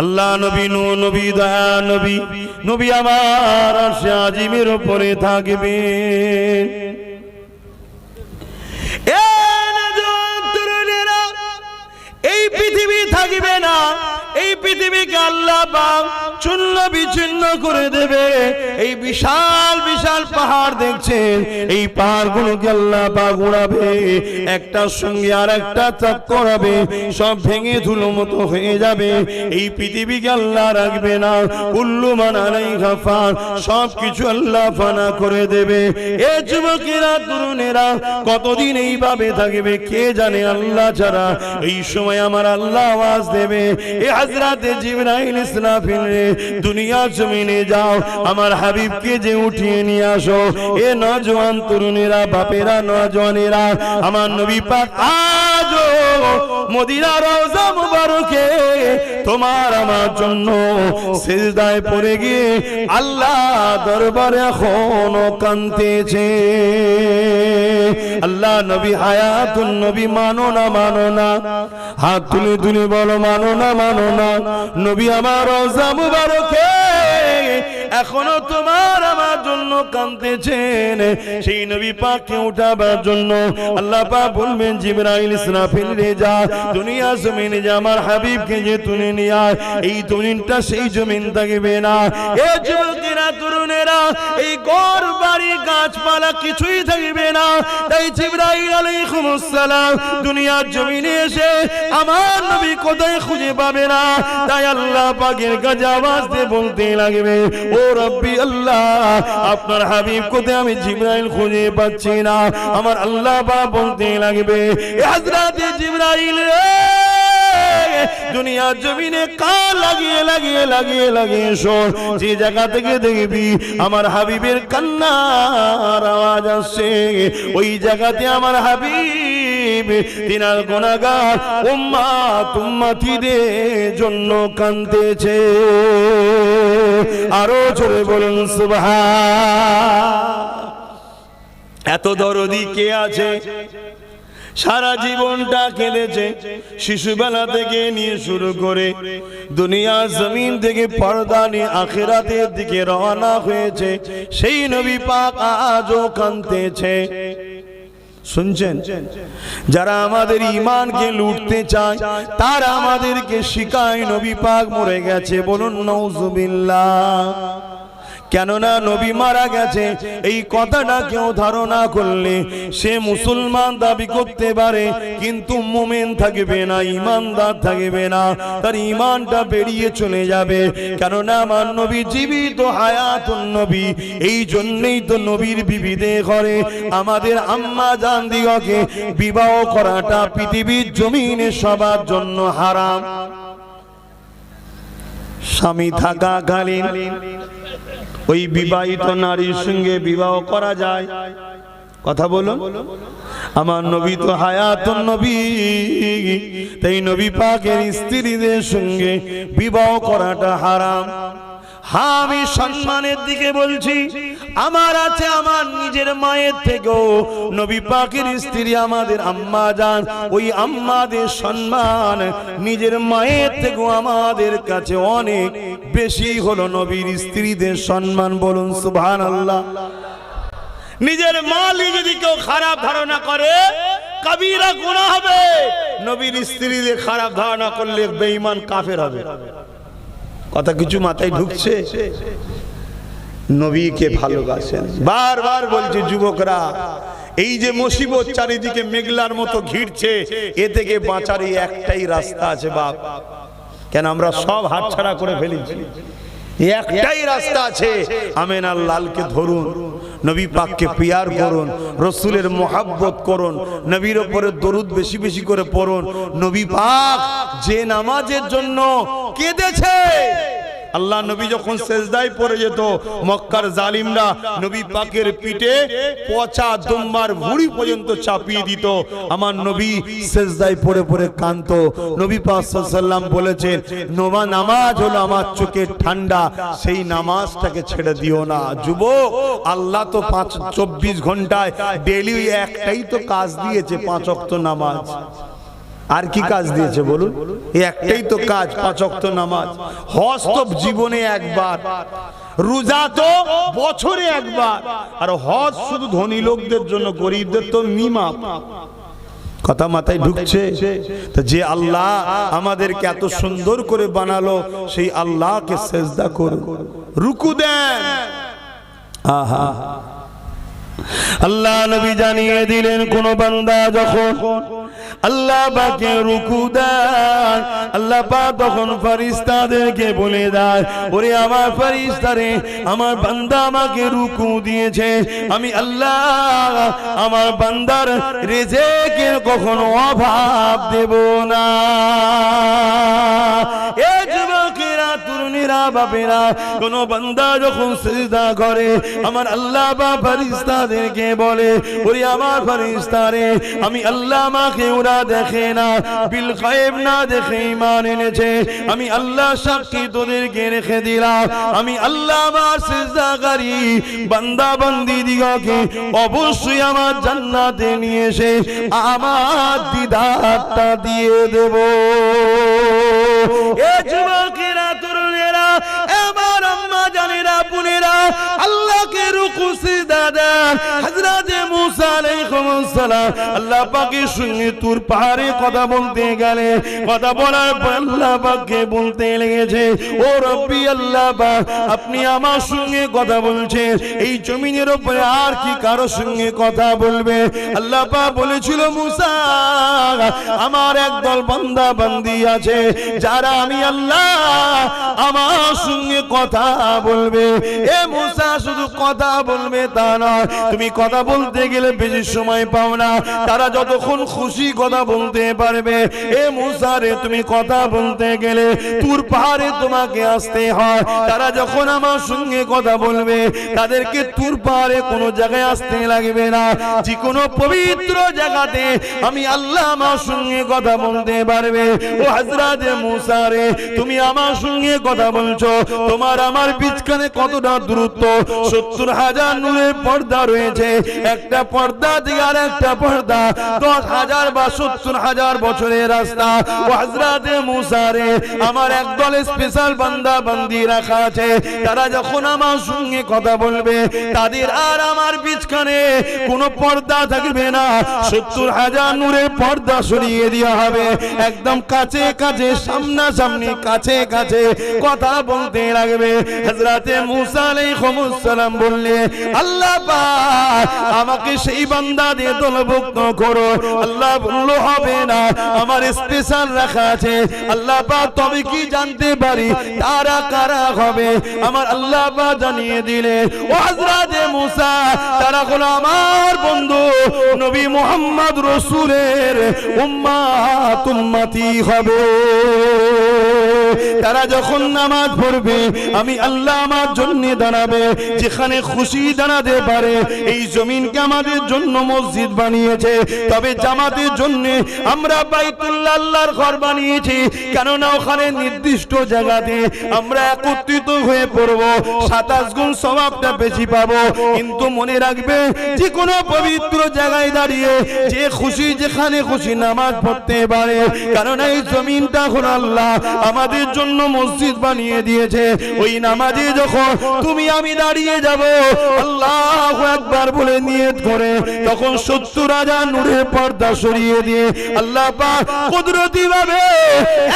আল্লাহ নবী, নবী দয়া নবী, নবী আমার আরশে আজিমের উপরে থাকবেন। এই পৃথিবী থাকবে না, এই পৃথিবীকে আল্লাহ পাক চূর্ণ বিচূর্ণ করে দেবে। এই বিশাল বিশাল পাহাড় দেখছেন, এই পাহাড়গুলোকে আল্লাহ পাক উড়াবে, একটার সঙ্গে আর একটা চাপ করাবে, সব ভেঙে ধুলো মতো হয়ে যাবে। এই পৃথিবীকে আল্লাহ রাখবে না। কুল্লু মান আলাইহা ফান, সব কিছু আল্লাহ ফানা করে দেবে। এ যুবকেরা, তরুণেরা, কতদিন এইভাবে থাকবে কে জানে, আল্লাহ ছাড়া। এই সময় আমার আল্লাহ আওয়াজ দেবে, এ হযরত জিবরাইল ইসরাফিল রে, দুনিয়া জমিনে যাও, আমার হাবিবকে যে উঠিয়ে নিয়ে আসো। এ নওজোয়ান তরুণেরা, বাপেরা, নওজোয়ানেরা, আমার নবী পাক আজও মদিনা রওজা মুবারকে তোমার আমার জন্য সিজদায় পড়ে গিয়ে আল্লাহ দরবারে এখনো কাঁদতেছে। আল্লাহ নবী হায়াতুন নবী, মানো না মানো না? হাত তুলে তুলে বলো, মানো না মানো না? নবী আমার রওজা মুবারকে এখনো তোমার আমার জন্য কাঁদতেছেন। সেই নবী পাককে উঠাবার জন্য আল্লাহ পাক বলবেন, জিবরাইল ইসরাফিল রে যা, দুনিয়া জমিনে যা, আমার হাবিবকে যে তুলে নিয়ে আয়। এই জমিনটা সেই জমিন থাকবে না। এ যুবকেরা, যুবকেরা তরুণেরা এই ঘর বাড়ি গাছপালা কিছুই থাকবে না। তাই জিবরাইল আলাইহিস সালাম দুনিয়ার জমিনে এসে আমার নবী কোথায় খুঁজে পাবে না। তাই আল্লাহ পাকের কাছে আওয়াজ দিয়ে বলতে লাগবে, ও রব্বি আল্লাহ, আপনার হাবিব কোথায়? আমি জিবরাইল খুঁজে পাচ্ছি না। আমার আল্লাহ পাক বলতে লাগবে, হযরত জিবরাইল দুনিয়ার জমিনে কান লাগিয়ে লাগিয়ে লাগিয়ে লাগিয়ে শোন, যে জায়গা থেকে দেখবি আমার হাবিবের কান্নার আওয়াজ আসছে, ওই জায়গাতে আমার হাবিব তিনার গুনাহগার উম্মত উম্মতিদের জন্য কাঁদতেছে। আরো জোরে বলুন সুবহান। এত দরদি কে আছে? সারা জীবনটা কেঁদেছে, শিশুবেলা থেকে নিয়ে শুরু করে দুনিয়া জমিন থেকে পর্দা নিয়ে আখিরাতের দিকে রওনা হয়েছে সেই নবী পাক আজও কাঁদতেছে। শুনছেন? যারা আমাদের ঈমানকে লুটতে চায় তারা আমাদেরকে শিখায় নবী পাক মরে গেছে। বলুন নাউজুবিল্লাহ। কেননা নবী মারা গেছে এই কথাটা কেউ ধারণা করলে সে মুসলমান দাবি করতে পারে, কিন্তু মুমিন থাকবে না, ঈমানদার থাকবে না, তার ঈমানটা বেরিয়ে চলে যাবে। কেননা আমার নবী জীবিত হায়াতুন নবী, এই জন্যই তো নবীর বিবিদের ঘরে আমাদের আম্মা জান দিগকে বিবাহ করাটা পৃথিবীর জমিনে সবার জন্য হারাম। স্বামী থাকাকালীন ওই বিবাহিত নারীর সঙ্গে বিবাহ করা যায়? কথা বলুন। আমার নবী তো হায়াতুন নবী, তাই নবী পাকের স্ত্রীদের সঙ্গে বিবাহ করাটা হারাম। হ্যাঁ, আমি সম্মানের দিকে বলছি। আমার আছে আমার নিজের মায়ের থেকেও নবী পাকের স্ত্রী আমাদের আম্মা জান, ওই আম্মাদের সম্মান নিজের মায়ের থেকেও আমাদের কাছে অনেক বেশি হলো নবীর স্ত্রীদের সম্মান। বলুন সুবহানাল্লাহ। নিজের মালি যদি কেউ খারাপ ধারণা করে কবিরা গুনাহ হবে। নবীর স্ত্রীদের খারাপ ধারণা করলে বেঈমান কাফের হবে। কথা কিছু মাথায় ঢুকছে? নবীকে ভালোবাসেন। বারবার বলছি যুবকরা, এই যে মুসিবত চারিদিকে মেঘলার মতো ঘিরছে, এ থেকে বাঁচার একটাই রাস্তা আছে বাপ। কেন আমরা সব হাতছাড়া করে ফেলেছি? একটাই রাস্তা আছে, আমেনার লালকে ধরুন, নবী পাককে পিয়ার করুন, রসুলের মোহাব্বত করুন, নবীর উপরে দরুদ বেশি বেশি করে পড়ুন। নবী পাক যে নামাজের জন্য কেঁদেছে, আল্লাহ নবী যখন সেজদায় পড়ে যেত মক্কার জালিমরা নবী পাকের পিঠে পচা দুম্বার ভুঁড়ি পর্যন্ত চাপিয়ে দিত, আমার নবী সেজদায় পড়ে পড়ে কাঁদতো। নবী পাক সাল্লাল্লাহু আলাইহি ওয়াসাল্লাম বলেছেন, নামাজ হলো আমার চোখের ঠান্ডা, সেই নামাজটাকে ছেড়ে দিও না। যুবক, আল্লাহ তো 24 ঘন্টায় ডেইলি একটাই তো কাজ দিয়েছে, 5 ওয়াক্ত নামাজ। আর কি কাজ দিয়েছে বলুন? একটাই তো কাজ, 5 ওয়াক্ত নামাজ। হজ তো জীবনে একবার, রোজা তো বছরে একবার, আর হজ শুধু ধনী লোকদের জন্য, গরিবদের তো নিমাপ। কথা মাথায় ঢুকছে? তো যে আল্লাহ আমাদেরকে এত সুন্দর করে বানালো সেই আল্লাহকে সেজদা করুন, রুকু দেন। আহা, আল্লাহ নবী জানিয়ে দিলেন কোন বান্দা যখন আল্লাহ পাকে রুকু দেয়, আল্লাহ পাক তখন ফেরেশতাদেরকে বলে দেয়, ওরে আমার ফেরেশতারে, আমার বান্দা আমাকে রুকু দিয়েছে, আমি আল্লাহ আমার বান্দার রিজিকের কখনো অভাব দেব না। এ যুবকেরা, তরুণীরা, বাপেরা, কোন বান্দা যখন সিজদা করে আমার আল্লাহ পাক ফেরেশতাদেরকে বলে, ওরে আমার ফেরেশতারে, আমি আল্লাহ আমাকে ওরা দেখে না, বিল গায়েব না দেখে ঈমান এনেছে, আমি আল্লাহ সাক্ষী তোদেরকে রেখে দিলাম, আমি আল্লাহ আমার সিজদাকারী বান্দা বান্দি দিগকে অবশ্যই আমার জান্নাতে নিয়ে এসে আমার দিদারটা দিয়ে দেব। এ যুবকেরা, তরুণেরা, আমার আম্মা জানেরা, বোনেরা, আল্লাহকে রুকু সিজদা দেন। হযরত মুসা আলাইহিস আলাইহিস সালাম আল্লাহ পাকের সঙ্গে তুর পাহাড়ে কথা বলতে গেলে কথা বলার পর আল্লাহ পাককে বলতে লেগেছে, ও রব্বি আল্লাহ পাক, আপনি আমার সঙ্গে কথা বলছেন, এই জমিনের উপরে আর কি কারো সঙ্গে কথা বলবে? আল্লাহ পাক বলেছিল, মুসা আমার একদল বান্দা বান্দি আছে যারা আমি আল্লাহ আমার সঙ্গে কথা বলবে। এ মুসা শুধু কথা বলবে তা নয়, তুমি কথা বলতে গেলে বেশি সময় পাও না, তারা যতক্ষণ খুশি কথা বলতে পারবে। এ মুসা রে, তুমি কথা বলতে গেলে তুর পাহাড়ে তোমাকে আসতে হয়, তারা যখন আমার সঙ্গে কথা বলবে তাদেরকে তুর পাহাড়ে কোনো জায়গায় আসতে লাগবে না, যে কোনো পবিত্র জায়গাতে আমি আল্লাহ আমার সঙ্গে কথা বলতে পারবে। ও হযরত মুসা রে, তুমি আমার সঙ্গে কথা বলছো, তোমার আমার বিচখানে কতটা দূরত্ব? 70,000 নূরের পর্দা রয়েছে, একটা পর্দা থেকে আর একটা পর্দা 10,000 বা 70,000 বছরের রাস্তা। ও হযরত মুসা রে, আমার একদল স্পেশাল বান্দা বান্দি রাখা আছে, তারা যখন আমার সঙ্গে কথা বলবে তাদের আর আমার বিচখানে কোনো পর্দা থাকবে না, 70,000 নূরের পর্দা সরিয়ে দেওয়া হবে, একদম কাছে কাছে সামনাসামনি কাছে কাছে কথা বলতে লাগবে। হযরত মুসা আলাইহিস সালাম বললে, আল্লাহ পাক আমাকে সেই বান্দা দিয়ে দলভুক্ত করো। আল্লাহ বলল, হবে না, আমার স্পেশাল রাখা আছে। আল্লাহ পাক তবে কি জানতে পারি তারা কারা হবে? আমার আল্লাহ পাক জানিয়ে দিলে, ও হযরত মুসা, তারা হলো আমার বন্ধু নবী মুহাম্মদ রাসূলের উম্মত উম্মতি হবে। তারা যখন নামাজ পড়বে আমি আল্লাহ আমার জন্য দাঁড়াবে, যেখানে খুশি দাঁড়াতে পারে। এই জমিনকে আমাদের জন্য মসজিদ বানিয়েছে, তবে জামাতের জন্য আমরা বাইতুল্লাহ আল্লাহর ঘর বানিয়েছি, কেননা ওখানে নির্দিষ্ট জায়গাতে আমরা একত্রিত হয়ে পড়ব, 27 গুণ সওয়াবটা বেশি পাবো। কিন্তু মনে রাখবে, যে কোনো পবিত্র জায়গায় দাঁড়িয়ে যে খুশি যেখানে খুশি নামাজ পড়তে পারে, কারণ এই জমিনটা হলো আল্লাহ আমাদের জন্য মসজিদ বানিয়ে দিয়েছে। ওই নামাজে যখন তুমি আমি দাঁড়িয়ে যাব, আল্লাহু আকবার বলে নিয়ত করে, তখন 70,000 নূরের পর্দা সরিয়ে দিয়ে আল্লাহ পাক কুদরতি ভাবে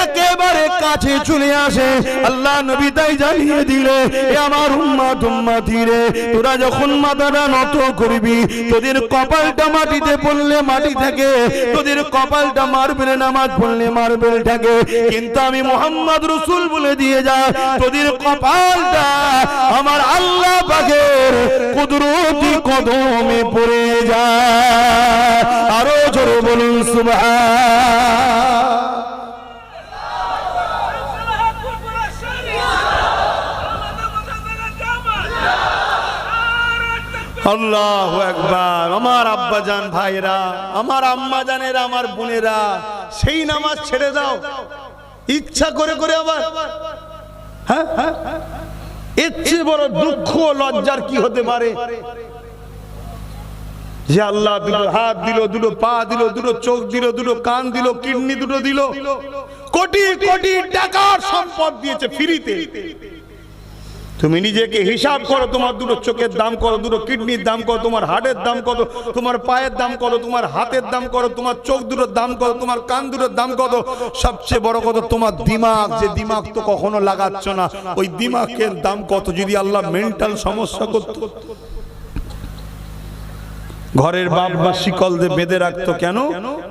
একেবারে কাছে চলে আসে। আল্লাহ নবী তাই জানিয়ে দিলে, এ আমার উম্মত উম্মতি রে, তোরা যখন মাথাটা নত করবি, তোদের কপালটা মাটিতে পড়লে মাটি থাকে, তোদের কপালটা মার্বেলে নামাজ পড়লে মার্বেল থাকে, কিন্তু আমি মুহাম্মদ রাসূল বলে দিয়ে যা, তোদের কপালটা আমার আল্লাহ পাকের কুদরতি কদমে পড়ে যায়। আরো জোরে বলুন সুবহান। আল্লাহু আকবার। আমার আব্বাজান ভাইরা, আমার আম্মা জানেরা, আমার বোনেরা, সেই নামাজ ছেড়ে দাও ইচ্ছা করে করে আবার। হ্যাঁ, এর চেয়ে বড় দুঃখ লজ্জার কি হতে পারে? যে আল্লাহ দুটো হাত দিল, দুটো পা দিল, দুটো চোখ দিল, দুটো কান দিল, কিডনি দুটো দিল, কোটি কোটি টাকার সম্পদ দিয়েছে ফ্রিতে। তুমি নিজেকে হিসাব করো, তোমার দুটো চোখের দাম কত, দুটো কিডনির দাম কত, তোমার হার্টের দাম কত, তোমার পায়ের দাম কত, তোমার হাতের দাম কত, তোমার চোখ দুটোর দাম কত, তোমার কান দুটোর দাম কত, সবচেয়ে বড় কথা তোমার দিমাগ, যে দিমাগ তো কখনো লাগাচ্ছ না, ওই দিমাগের দাম কত? যদি আল্লাহ মেন্টাল সমস্যা করত, ঘরের বাপ বা শিকল দিয়ে বেঁধে রাখতো, কেন?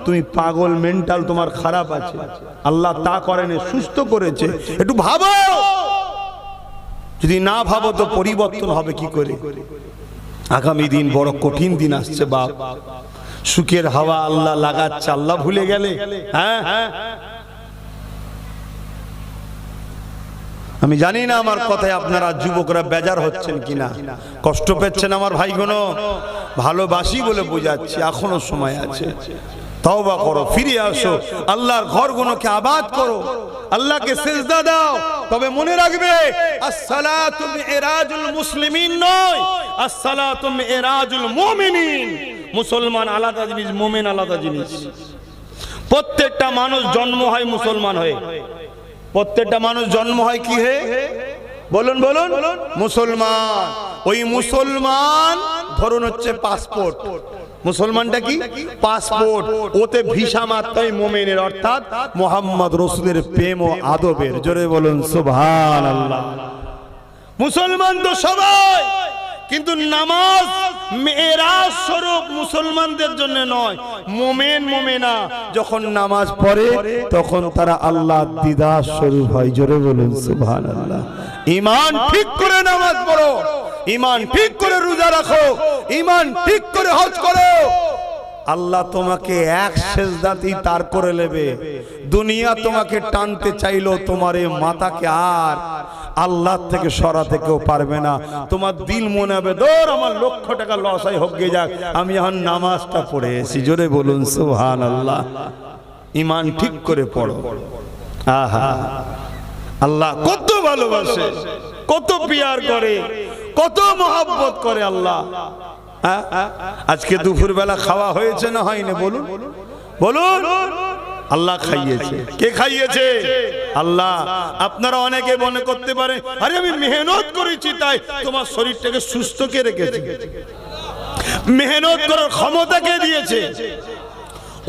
তুমি পাগল, মেন্টাল তোমার খারাপ আছে। আল্লাহ তা করেনি, সুস্থ করেছে। একটু ভাবো, যদি না ভাবো তো পরিবর্তন হবে কি করে? আগামী দিন বড় কঠিন দিন আসছে বাপ। সুখের হাওয়া আল্লাহ লাগাচ্ছে, আল্লাহ ভুলে গেলে? হ্যাঁ, আমি জানি না আমার কথায় আপনারা যুবকরা বেজার হচ্ছেন কিনা, কষ্ট পেচ্ছেন আমার ভাইগুলো। ভালোবাসি বলে বোঝাচ্ছি, এখনো সময় আছে। তওবা করো, ফিরে আসো, আল্লাহর ঘরগুলোকে আবাদ করো, আল্লাহকে সিজদা দাও। তবে মনে রাখবে, আসসালাতু মিরাজুল মুসলিমিন নয়, আসসালাতু মিরাজুল মুমিনিন। মুসলমান আলাদা জিনিস, মুমিন আলাদা জিনিস। প্রত্যেকটা মানুষ জন্ম হয় মুসলমান হয়ে। প্রত্যেকটা মানুষ জন্ম হয় কি হে? বলুন বলুন, মুসলমান। ওই মুসলমান ধরুন হচ্ছে পাসপোর্ট, মুসলমানটা কি পাসপোর্ট, ওতে ভিসা মাত্রই মুমিনের, অর্থাৎ মুহাম্মদ রাসূলের প্রেম ও আদবের। জোরে বলুন সুবহানাল্লাহ। মুসলমান তো সবাই, কিন্তু নামাজ মেরাজ স্বরূপ মুসলমানদের জন্য নয়। মুমিন মুমিনা যখন নামাজ পড়ে তখন তারা আল্লাহর দিদার স্বরূপ হয়। জোরে বলুন সুবহানাল্লাহ। ঈমান ঠিক করে নামাজ পড়ো, ঈমান ঠিক করে রোজা রাখো, ঈমান ঠিক করে হজ করো, আল্লাহ তোমাকে এক সেজদাতেই তার করে নেবে। দুনিয়া তোমাকে টানতে চাইলো, তোমার এই মাথাকে আর আল্লাহ থেকে সরাতে কেউ পারবে না। তোমার দিল মনে হবে দৌড় আমার লক্ষ টাকা লস হয় হোক গে যাক, আমি এখন নামাজটা পড়ে এসেছি। জোরে বলুন সুবহানাল্লাহ। ঈমান ঠিক করে পড়ো। আহা, আল্লাহ কত ভালোবাসে, কত পিয়ার করে, কত মহব্বত করে আল্লাহ। আজকে দুপুর বেলা খাওয়া হয়েছে না হয়নি বলুন? বলুন। আল্লাহ খাইয়েছে। কে খাইয়েছে? আল্লাহ। আপনারা অনেকে মনে করতে পারে আরে আমি মেহনত করেছি তাই তোমার শরীরটাকে সুস্থ কে রেখেছে। মেহনত করার ক্ষমতা কে দিয়েছে?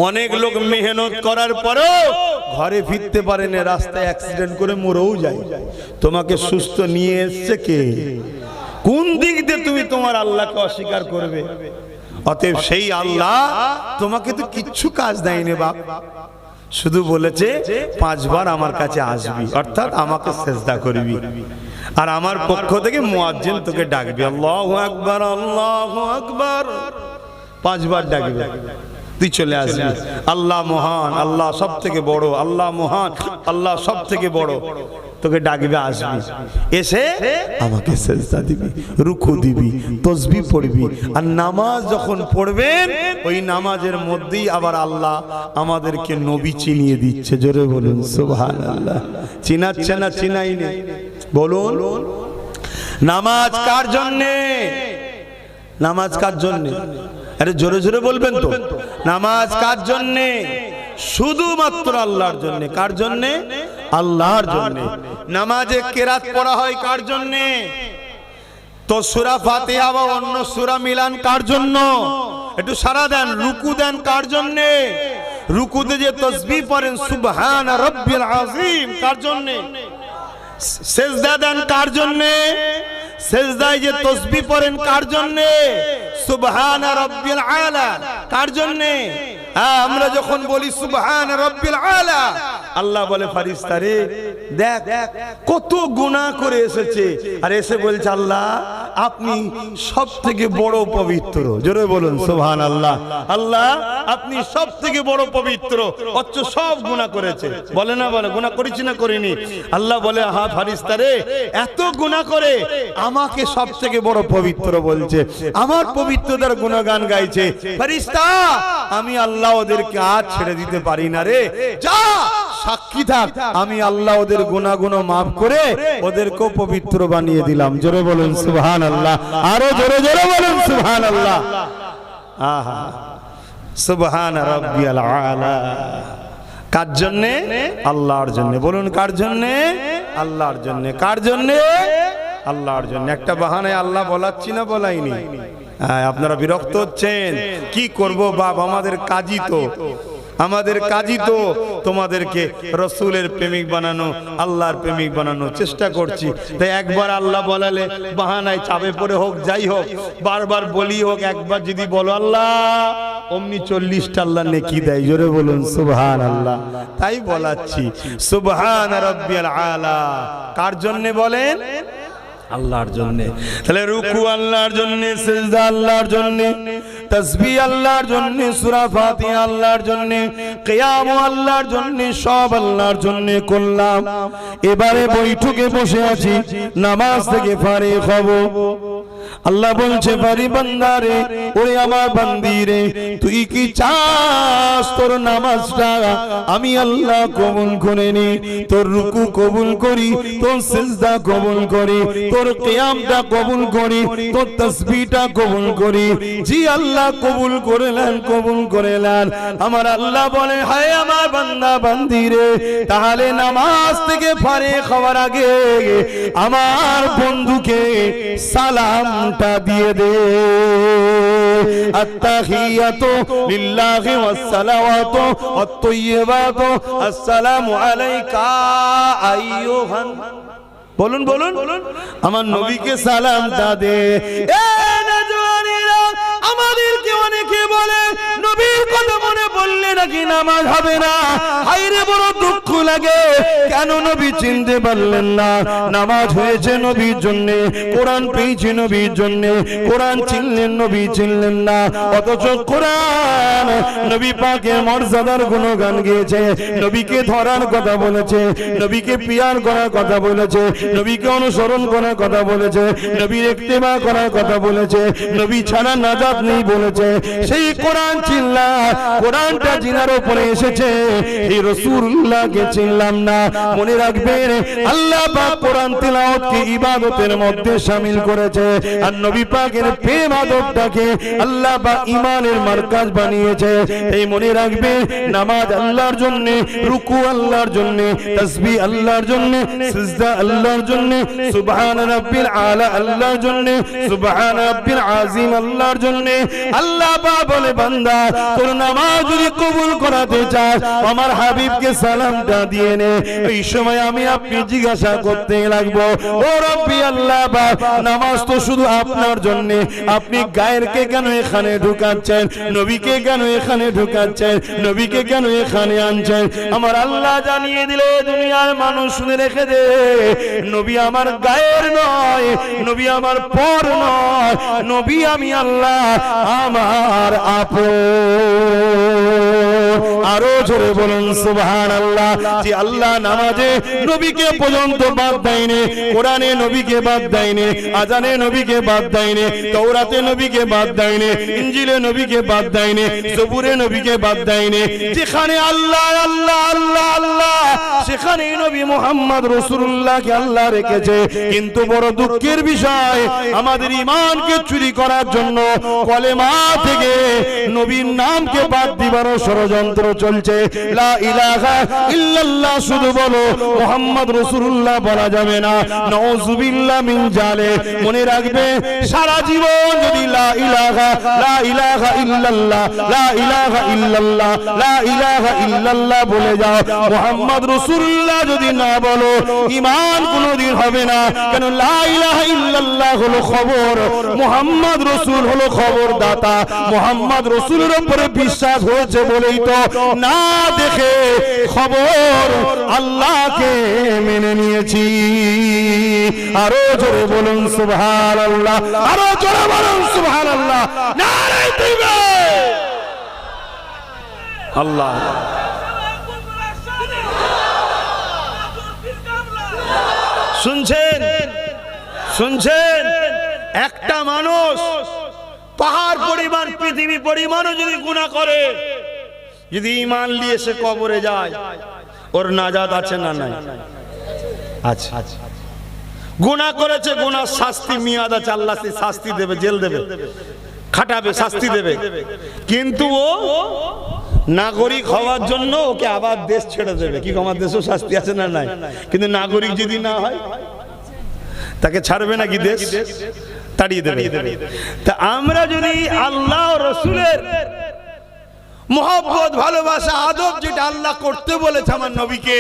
অনেক লোক মেহনত করার পরেও ঘরে ফিরতে পারে না, রাস্তায় অ্যাক্সিডেন্ট করে মরেও যায়। তোমাকে সুস্থ নিয়ে এসছে কে? কোন দিক দিয়ে তুমি তোমার আল্লাহকে অস্বীকার করবে? অতএব সেই আল্লাহ তোমাকে তো কিচ্ছু কাজ দেয়নি বাপ, শুধু বলেছে 5 বার আমার কাছে আসবি, অর্থাৎ আমাকে সেজদা করবি, আর আমার পক্ষ থেকে মুয়াজ্জিন তোকে ডাকবি, আল্লাহু আকবার আল্লাহু আকবার 5 বার ডাকবে, তুই চলে আসবি। আল্লাহ মহান, আল্লাহ সব থেকে বড়, আল্লাহ মহান, আল্লাহ সব থেকে বড়, তোকে ডাকবে, আসবি, এসে আমাকে সেজদা দিবি, রুকু দিবি, তাসবিহ পড়বি। আর নামাজ যখন পড়বেন ওই নামাজের মধ্যেই আবার আল্লাহ আমাদেরকে নবী চিনিয়ে দিচ্ছে। জোরে বলুন সুবহানাল্লাহ। চিনাচ্ছে না চিনাইনি? বলুন। নামাজ কার জন্যে? নামাজ কার জন্যে? আরে জোরে জোরে বলবেন তো। নামাজ কার জন্যে? শুধুমাত্র আল্লাহর জন্যে। কার জন্যে? আল্লাহর জন্যে। নামাজে কেরাত পড়া হয় কার জন্যে? তো সূরা ফাতিহা বা অন্য সূরা মিলান কার জন্য? একটু সারা দেন। রুকু দেন কার জন্যে? রুকুতে যে তাসবিহ পড়েন সুবহান রাব্বিল আযীম কার জন্যে? সেজদা দেন কার জন্যে? সেজদায় যে তাসবিহ পড়েন কার জন্যে? সুবহান রাব্বিল আলা কার জন্যে? আমরা যখন বলি সুবহান রাব্বিল আলা, আল্লাহ বলে ফারিস্তা রে দেখ কত গুনাহ করে এসেছে, আর এসে বলছে আল্লাহ আপনি সব থেকে বড় পবিত্র। জোরে বলুন সুবহানাল্লাহ। আল্লাহ আপনি সব থেকে বড় পবিত্র, অথচ সব গুনাহ করেছে। বলে না বলে গুনাহ করেছি না করিনি? আল্লাহ বলে হ্যাঁ ফারিস্তা রে এত গুনাহ করে আমাকে সব থেকে বড় পবিত্র বলছে, আমার পবিত্রতার গুণগান গাইছে। ফারিস্তা আমি আল্লাহ ওদেরকে আজ ছেড়ে দিতে পারি না রে, যা সাক্ষী থাক আমি আল্লাহ ওদের গুনাহগুণ মাফ করে ওদেরকেও পবিত্র বানিয়ে দিলাম। জোরে বলুন সুবহানাল্লাহ। আরো জোরে জোরে বলুন সুবহানাল্লাহ। আহা সুবহান রাব্বিয়াল আলা। কার জন্যে? আল্লাহর জন্যে। বলুন কার জন্যে? আল্লাহর জন্যে। কার জন্যে? আল্লাহর জন্য। একটা বাহানায় আল্লাহ বলাচ্ছি না বলাইনি? আপনারা বিরক্ত হচ্ছেন, কি করব বাপ, আমাদের কাজই তো, আমাদের কাজই তো তোমাদেরকে রসুলের প্রেমিক বানানো, আল্লাহর প্রেমিক বানানো, চেষ্টা করছি। তাই একবার আল্লাহ বলালে বাহানায় চাপে পড়ে হোক যাই হোক, বারবার বলি হোক, একবার যদি বলো আল্লাহ অমনি 40টা আল্লাহ নেকি দেয়। জোরে বলুন সুবহানাল্লাহ। তাই বলাচ্ছি সুবহান রাব্বিয়াল আলা। কার জন্য বলেন? আল্লাহর জন্য। তাহলে রুকু আল্লাহর জন্য, সিজদা আল্লাহর জন্য, তাসবিহ আল্লাহর জন্য, সূরা ফাতিহা আল্লাহর জন্য, কিয়াম আল্লাহর জন্য, সব আল্লাহর জন্য করলাম। এবারে বৈঠকে বসে আছি, নামাজ থেকে ফারিগ হব। আল্লাহ বলছে বাড়ি বান্দারে, ওরে আমার বান্দিরে, তুই কি চাস তোর নামাজটা আমি আল্লাহ কবুল করে নি, তোর রুকু কবুল করি, তোর সিজদা কবুল করি, তোর কিয়ামটা কবুল করি, তোর তাসবিহটা কবুল করি? জি আল্লাহ কবুল করলেন, কবুল করলেন। আমার আল্লাহ বলে হায় আমার বান্দা বান্দিরে, তাহলে নামাজ থেকে ফারিগ হওয়ার আগে আমার বন্ধুকে সালাম সালামটা দিয়ে দে। আত্তাহিয়াতু লিল্লাহি ওয়াস সালাওয়াতু ওয়াত তাইয়্যিবাতু আসসালামু আলাইকা আইয়ুহান, বলুন বলুন, আমার নবীকে সালামটা দে। এ নজওয়ানেরা, আমাদেরকে অনেকে বলে নবীর কথা মনে পড়লে নাকি নামাজ হবে না। হায়রে বড় দুঃখ লাগে, কেন নবী চিনতে পারলেন না? নামাজ হয়েছে নবীর জন্য, কোরআন পেয়েছে নবীর জন্য, কোরআন চিনলেন নবী চিনলেন না। অথচ কোরআন নবী পাকের মর্যাদার গুণগান গেয়েছে, নবীকে ধরার কথা বলেছে, নবীকে পিয়ার করার কথা বলেছে, নবীকে অনুসরণ করার কথা বলেছে, নবীর ইত্তেবা করার কথা বলেছে, নবী ছাড়া নাজাত নেই বলেছে। সেই কোরআন চিনলাম, কোরআনটা জিনার উপরে এসেছে, এই রাসূলুল্লাহকে চিনলাম না। মনে রাখবেন, আল্লাহ পাক কোরআন তিলাওয়াতকে ইবাদতের মধ্যে শামিল করেছে, আর নবী পাকের প্রেম আদবটাকে আল্লাহ পাক ঈমানের মারকাজ বানিয়েছে। এই মনে রাখবেন, নামাজ আল্লাহর জন্য, রুকু আল্লাহর জন্য, তাসবিহ আল্লাহর জন্য, সিজদা আল্লাহর জন্য, সুবহান রাব্বিল আলা আল্লাহর জন্য, সুবহান রাব্বিল আযীম আল্লাহর জন্য। আল্লাহ পাক বলে, বান্দা তোর নামাজ যদি কবুল করাতে চাস, আমার হাবিবকে সালামটা দিয়ে নে। এই সময় আমি আপনি জিজ্ঞাসা করতে লাগবো, ও রব্বি আল্লাহ পাক, নামাজ তো শুধু আপনার জন্য, আপনি গায়েরকে কেন এখানে ঢুকাচ্ছেন? নবীকে কেন এখানে ঢুকাচ্ছেন? নবীকে কেন এখানে আনছেন? আমার আল্লাহ জানিয়ে দিলে দুনিয়ার মানুষ শুনে রেখে দে, নবী আমার গায়ের নয়, নবী আমার পর নয়, নবী আমি আল্লাহ আমার আপন। আরো জোরে বলুন সুবহানাল্লাহ। যে আল্লাহ নামাজে নবীকে পর্যন্ত বাদ দেয়নি, কোরআনে নবীকে বাদ দেয়নি, আজানে নবীকে বাদ দেয়নি, তাওরাতে নবীকে বাদ দেয়নি, ইনজিলে নবীকে বাদ দেয়নি, জবুরে নবীকে বাদ দেয়নি। যেখানে আল্লাহ আল্লাহ আল্লাহ আল্লাহ, সেখানে নবী মুহাম্মদ রাসূলুল্লাহকে আল্লাহ রেখেছে। কিন্তু বড় দুঃখের বিষয়, আমাদের ঈমানকে চুরি করার জন্য কলেমা থেকে নবীর নামকে বাদ দিবার ষড়যন্ত্র চলছে। লা ইলাহা ইল্লাল্লাহ শুধু বলো, মুহাম্মদ রাসূলুল্লাহ বলা যাবে না। নাউযুবিল্লাহ মিন জালিক। মনে রাখবে, সারা জীবন যদি লা ইলাহা ইল্লাল্লাহ, লা ইলাহা ইল্লাল্লাহ, লা ইলাহা ইল্লাল্লাহ বলে যাও, মুহাম্মদ রাসূলুল্লাহ যদি না বলো, ঈমান কোনদিন হবে না। কেন? লা ইলাহা ইল্লাল্লাহ হলো খবর, মুহাম্মদ রাসূল হলো খবর দাতা। মুহাম্মদ রাসূলের উপরে বিশ্বাস হয়েছে বলেই তো না দেখে খবর আল্লাহকে মেনে নিয়েছি। আরো জোরে বলুন সুবহানাল্লাহ, আরো জোরে বলুন সুবহানাল্লাহ। নারে তাকবীর। আল্লাহ শুনছেন, শুনছেন? একটা মানুষ পাহাড় পরিমাণ, পৃথিবী পরিমাণও যদি গুনাহ করে, যদি ঈমান নিয়ে সে কবরে যায়, ওর নাজাত আছে না নাই? আছে। গুনাহ করেছে, গুনার শাস্তি মিয়াদ আছে, আল্লাহ সে শাস্তি দেবে, জেল দেবে, খাটাবে, শাস্তি দেবে। কিন্তু ও নাগরিক হওয়ার জন্য ওকে আবার দেশ ছেড়ে দেবে। কি আমার দেশেও শাস্তি আছে না নাই? কিন্তু নাগরিক যদি না হয়, তাকে ছাড়বে নাকি দেশ? তাড়িয়ে দেবে। তা আমরা যদি আল্লাহ রাসূলের মহব্বত, ভালোবাসা, আদব যেটা আল্লাহ করতে বলেছে আমার নবীকে,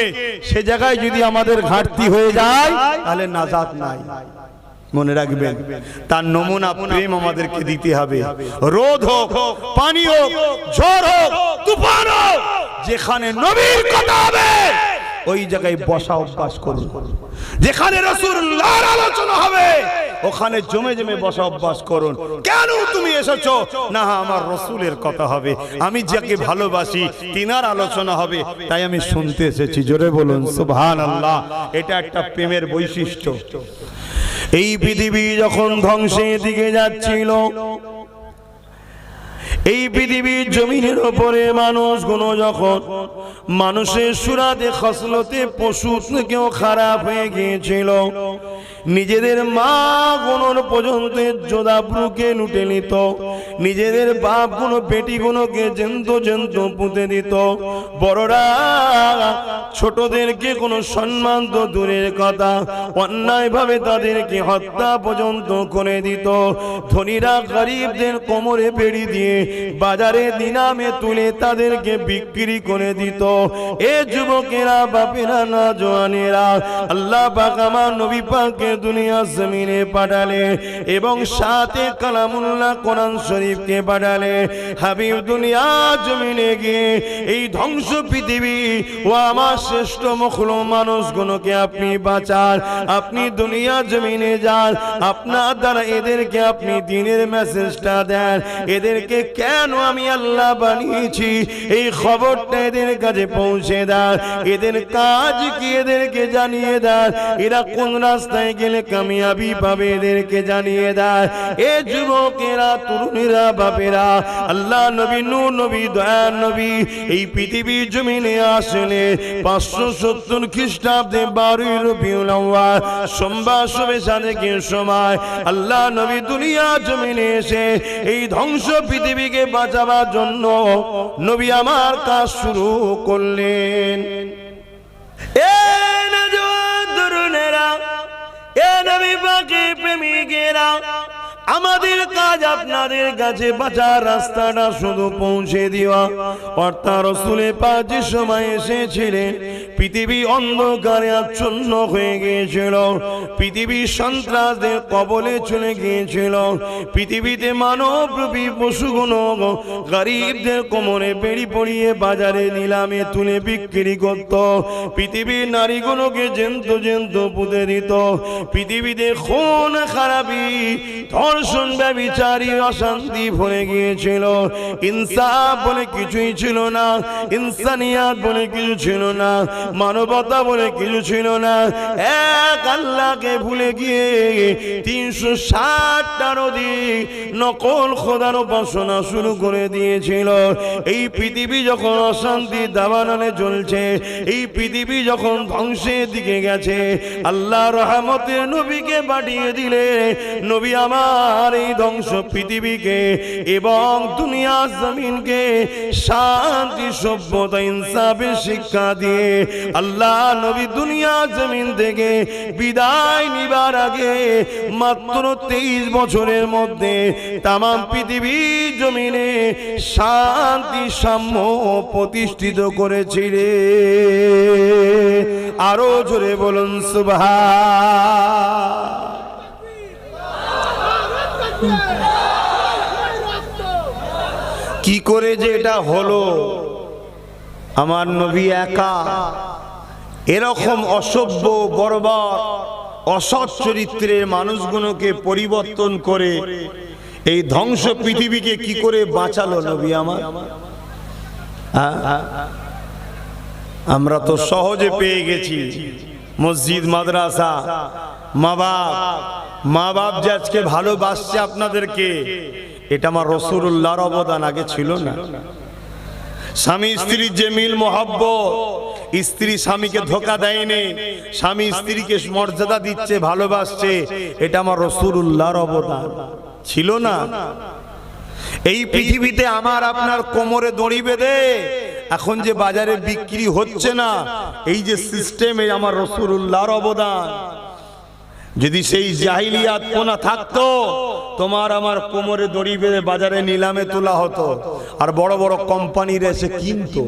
সে জায়গায় যদি আমাদের ঘাটতি হয়ে যায়, তাহলে নাজাত নাই। মনে রাখবেন, তার নমুনা প্রেম আমাদেরকে দিতে হবে। রোদ হোক, পানি হোক, ঝড় হোক, তুফান হোক, যেখানে নবীর কথা হবে ওই জায়গায় বসা অভ্যাস করুন। যেখানে রাসূলুল্লাহর আলোচনা হবে ওখানে জমে জমে বসা অভ্যাস করুন। কেন তুমি এসেছো? না, আমার রাসূলের কথা হবে, আমি যাকে ভালোবাসি তিনার আলোচনা হবে, তাই আমি শুনতে এসেছি। জোরে বলুন সুবহানাল্লাহ। এটা একটা প্রেমের বৈশিষ্ট্য। এই পৃথিবী যখন ধ্বংসের দিকে যাচ্ছিল, এই পৃথিবীর জমিনের উপরে মানুষগুলো যখন মানুষের সুরাতে খসলতে পশু থেকেও খারাপ হয়ে গিয়েছিল, নিজেদের মা গুনোর পর্যন্ত যোদাব্রুকে লুটে নিত, নিজেদের বাপ গুলো বেটি গুলোকে জেন্ত জেন্ত পুঁতে দিত। বড়রা ছোটদেরকে কোনো সম্মান তো দূরের কথা, অন্যায় ভাবে তাদেরকে হত্যা পর্যন্ত করে দিত। ধনীরা গরিবদের কোমরে বেড়ি দিয়ে বাজারে দিনামে তুলে তাদেরকে বিক্রি করে দিত। এ যুবকেরা, বাপেরা, না জওয়ানেরা, আল্লাহ পাক আমার নবী পাককে দুনিয়া জমিনে পাঠালে এবং সাথে কালামুল্লাহ কোরআন শরীফকে পাঠালে। হাবিব দুনিয়া জমিনে গিয়ে এই ধ্বংস পৃথিবী ও আমার শ্রেষ্ঠ মখলুক মানুষগুলোকে আপনি বাঁচান, আপনি দুনিয়া জমিনে যান, আপনার দ্বারা এদেরকে আপনি দ্বীনের মেসেজটা দেন। এদেরকে কেন আমি আল্লাহ বানিয়েছি এই খবরটা এদের কাছে পৌঁছে দেন। এদের কাজ কি এদেরকে জানিয়ে দেন। এরা কোন রাস্তায় গেলে কামিয়াবি পাবে এদেরকে জানিয়ে দেন। এ যুবকেরা, তরুণীরা, বাপেরা, আল্লাহ নবী, নূর নবী, দয়ার নবী এই পৃথিবীর জমিনে আসলে 570 খ্রিস্টাব্দে 12 রবিউল আউয়াল সোমবার শবে সাদেকের সময় আল্লাহ নবী দুনিয়া জমিনে এসে এই ধ্বংস পৃথিবীকে বাঁচাবার জন্য নবী আমার কাজ শুরু করলেন। এ নওজোয়ান তরুণেরা, এ নবী পাকের প্রেমিকেরা, আমাদের কাজ আপনাদের কাছে বাঁচার রাস্তাটা শুধু পৌঁছে দেওয়া। অর্থাৎ রাসূলের পাক যে সময় এসেছিলেন পৃথিবী অন্ধকারে আচ্ছন্ন হয়ে গিয়েছিল, পৃথিবী সন্ত্রাসদের কবলে চলে গিয়েছিল, পৃথিবীতে মানবরূপী পশুগুলো গরিবদের কোমরে বেড়ি পরিয়ে বাজারে নিলামে তুলে বিক্রি করত, পৃথিবীর নারীগুলোকে জেন্ত জেন্ত পুঁতে দিত, পৃথিবীতে খুন খারাপি ধর্ষণ ব্যভিচারী অশান্তি ভরে গিয়েছিল। ইনসাফ বলে কিছুই ছিল না, ইনসানিয়াত বলে কিছু ছিল না, মানবতা বলে কিছু ছিল না। এক আল্লাহকে ভুলে গিয়ে 360টার অধিক নকল খোদার উপাসনা শুরু করে দিয়েছিল। এই পৃথিবী যখন অশান্তি দাবানলে চলছে, এই পৃথিবী যখন ধ্বংসের দিকে গেছে, আল্লাহ রহমতের নবীকে পাঠিয়ে দিলে নবী আমার এই ধ্বংস পৃথিবীকে এবং দুনিয়া জমিনকে শান্তি, সভ্যতা, ইনসাফের শিক্ষা দিয়ে আল্লাহ নবী দুনিয়া জমিন থেকে বিদায় নিবার আগে মাত্র 23 বছরের মধ্যে তামাম পৃথিবী জমিনে শান্তি সাম্য প্রতিষ্ঠিত করেছিলেন। আরো জোরে বলুন সুবহান। কি করে যে এটা হলো? আমার নবী একা এরকম অসভ্য, বর্বর, অসৎ চরিত্রের মানুষগুলোকে পরিবর্তন করে এই ধ্বংস পৃথিবীকে কি করে বাঁচালো নবী আমার? আমরা তো সহজে পেয়ে গেছি মসজিদ, মাদ্রাসা, মা বাপ যে আজকে ভালোবাসছে আপনাদেরকে, এটা আমার রাসূলুল্লাহর অবদান, আগে ছিল না। স্বামী স্ত্রীর যে মিল মহব্বত, স্ত্রী স্বামীকে ধোঁকা দেয়নি, স্বামী স্ত্রীকে মর্যাদা দিচ্ছে, ভালোবাসছে, এটা আমার রাসূলুল্লাহর অবদান, ছিল না। এই পৃথিবীতে আমার আপনার কোমরে দড়ি বেঁধে এখন যে বাজারে বিক্রি হচ্ছে না, এই যে সিস্টেমে আমার রাসূলুল্লাহর অবদান। যদি সেই জাহিলিয়াত পোনা থাকতো, তোমার আমার কোমরে দড়ি বেঁধে বাজারে নিলামে তোলা হতো আর বড় বড় কোম্পানিরা এসে কিনতো।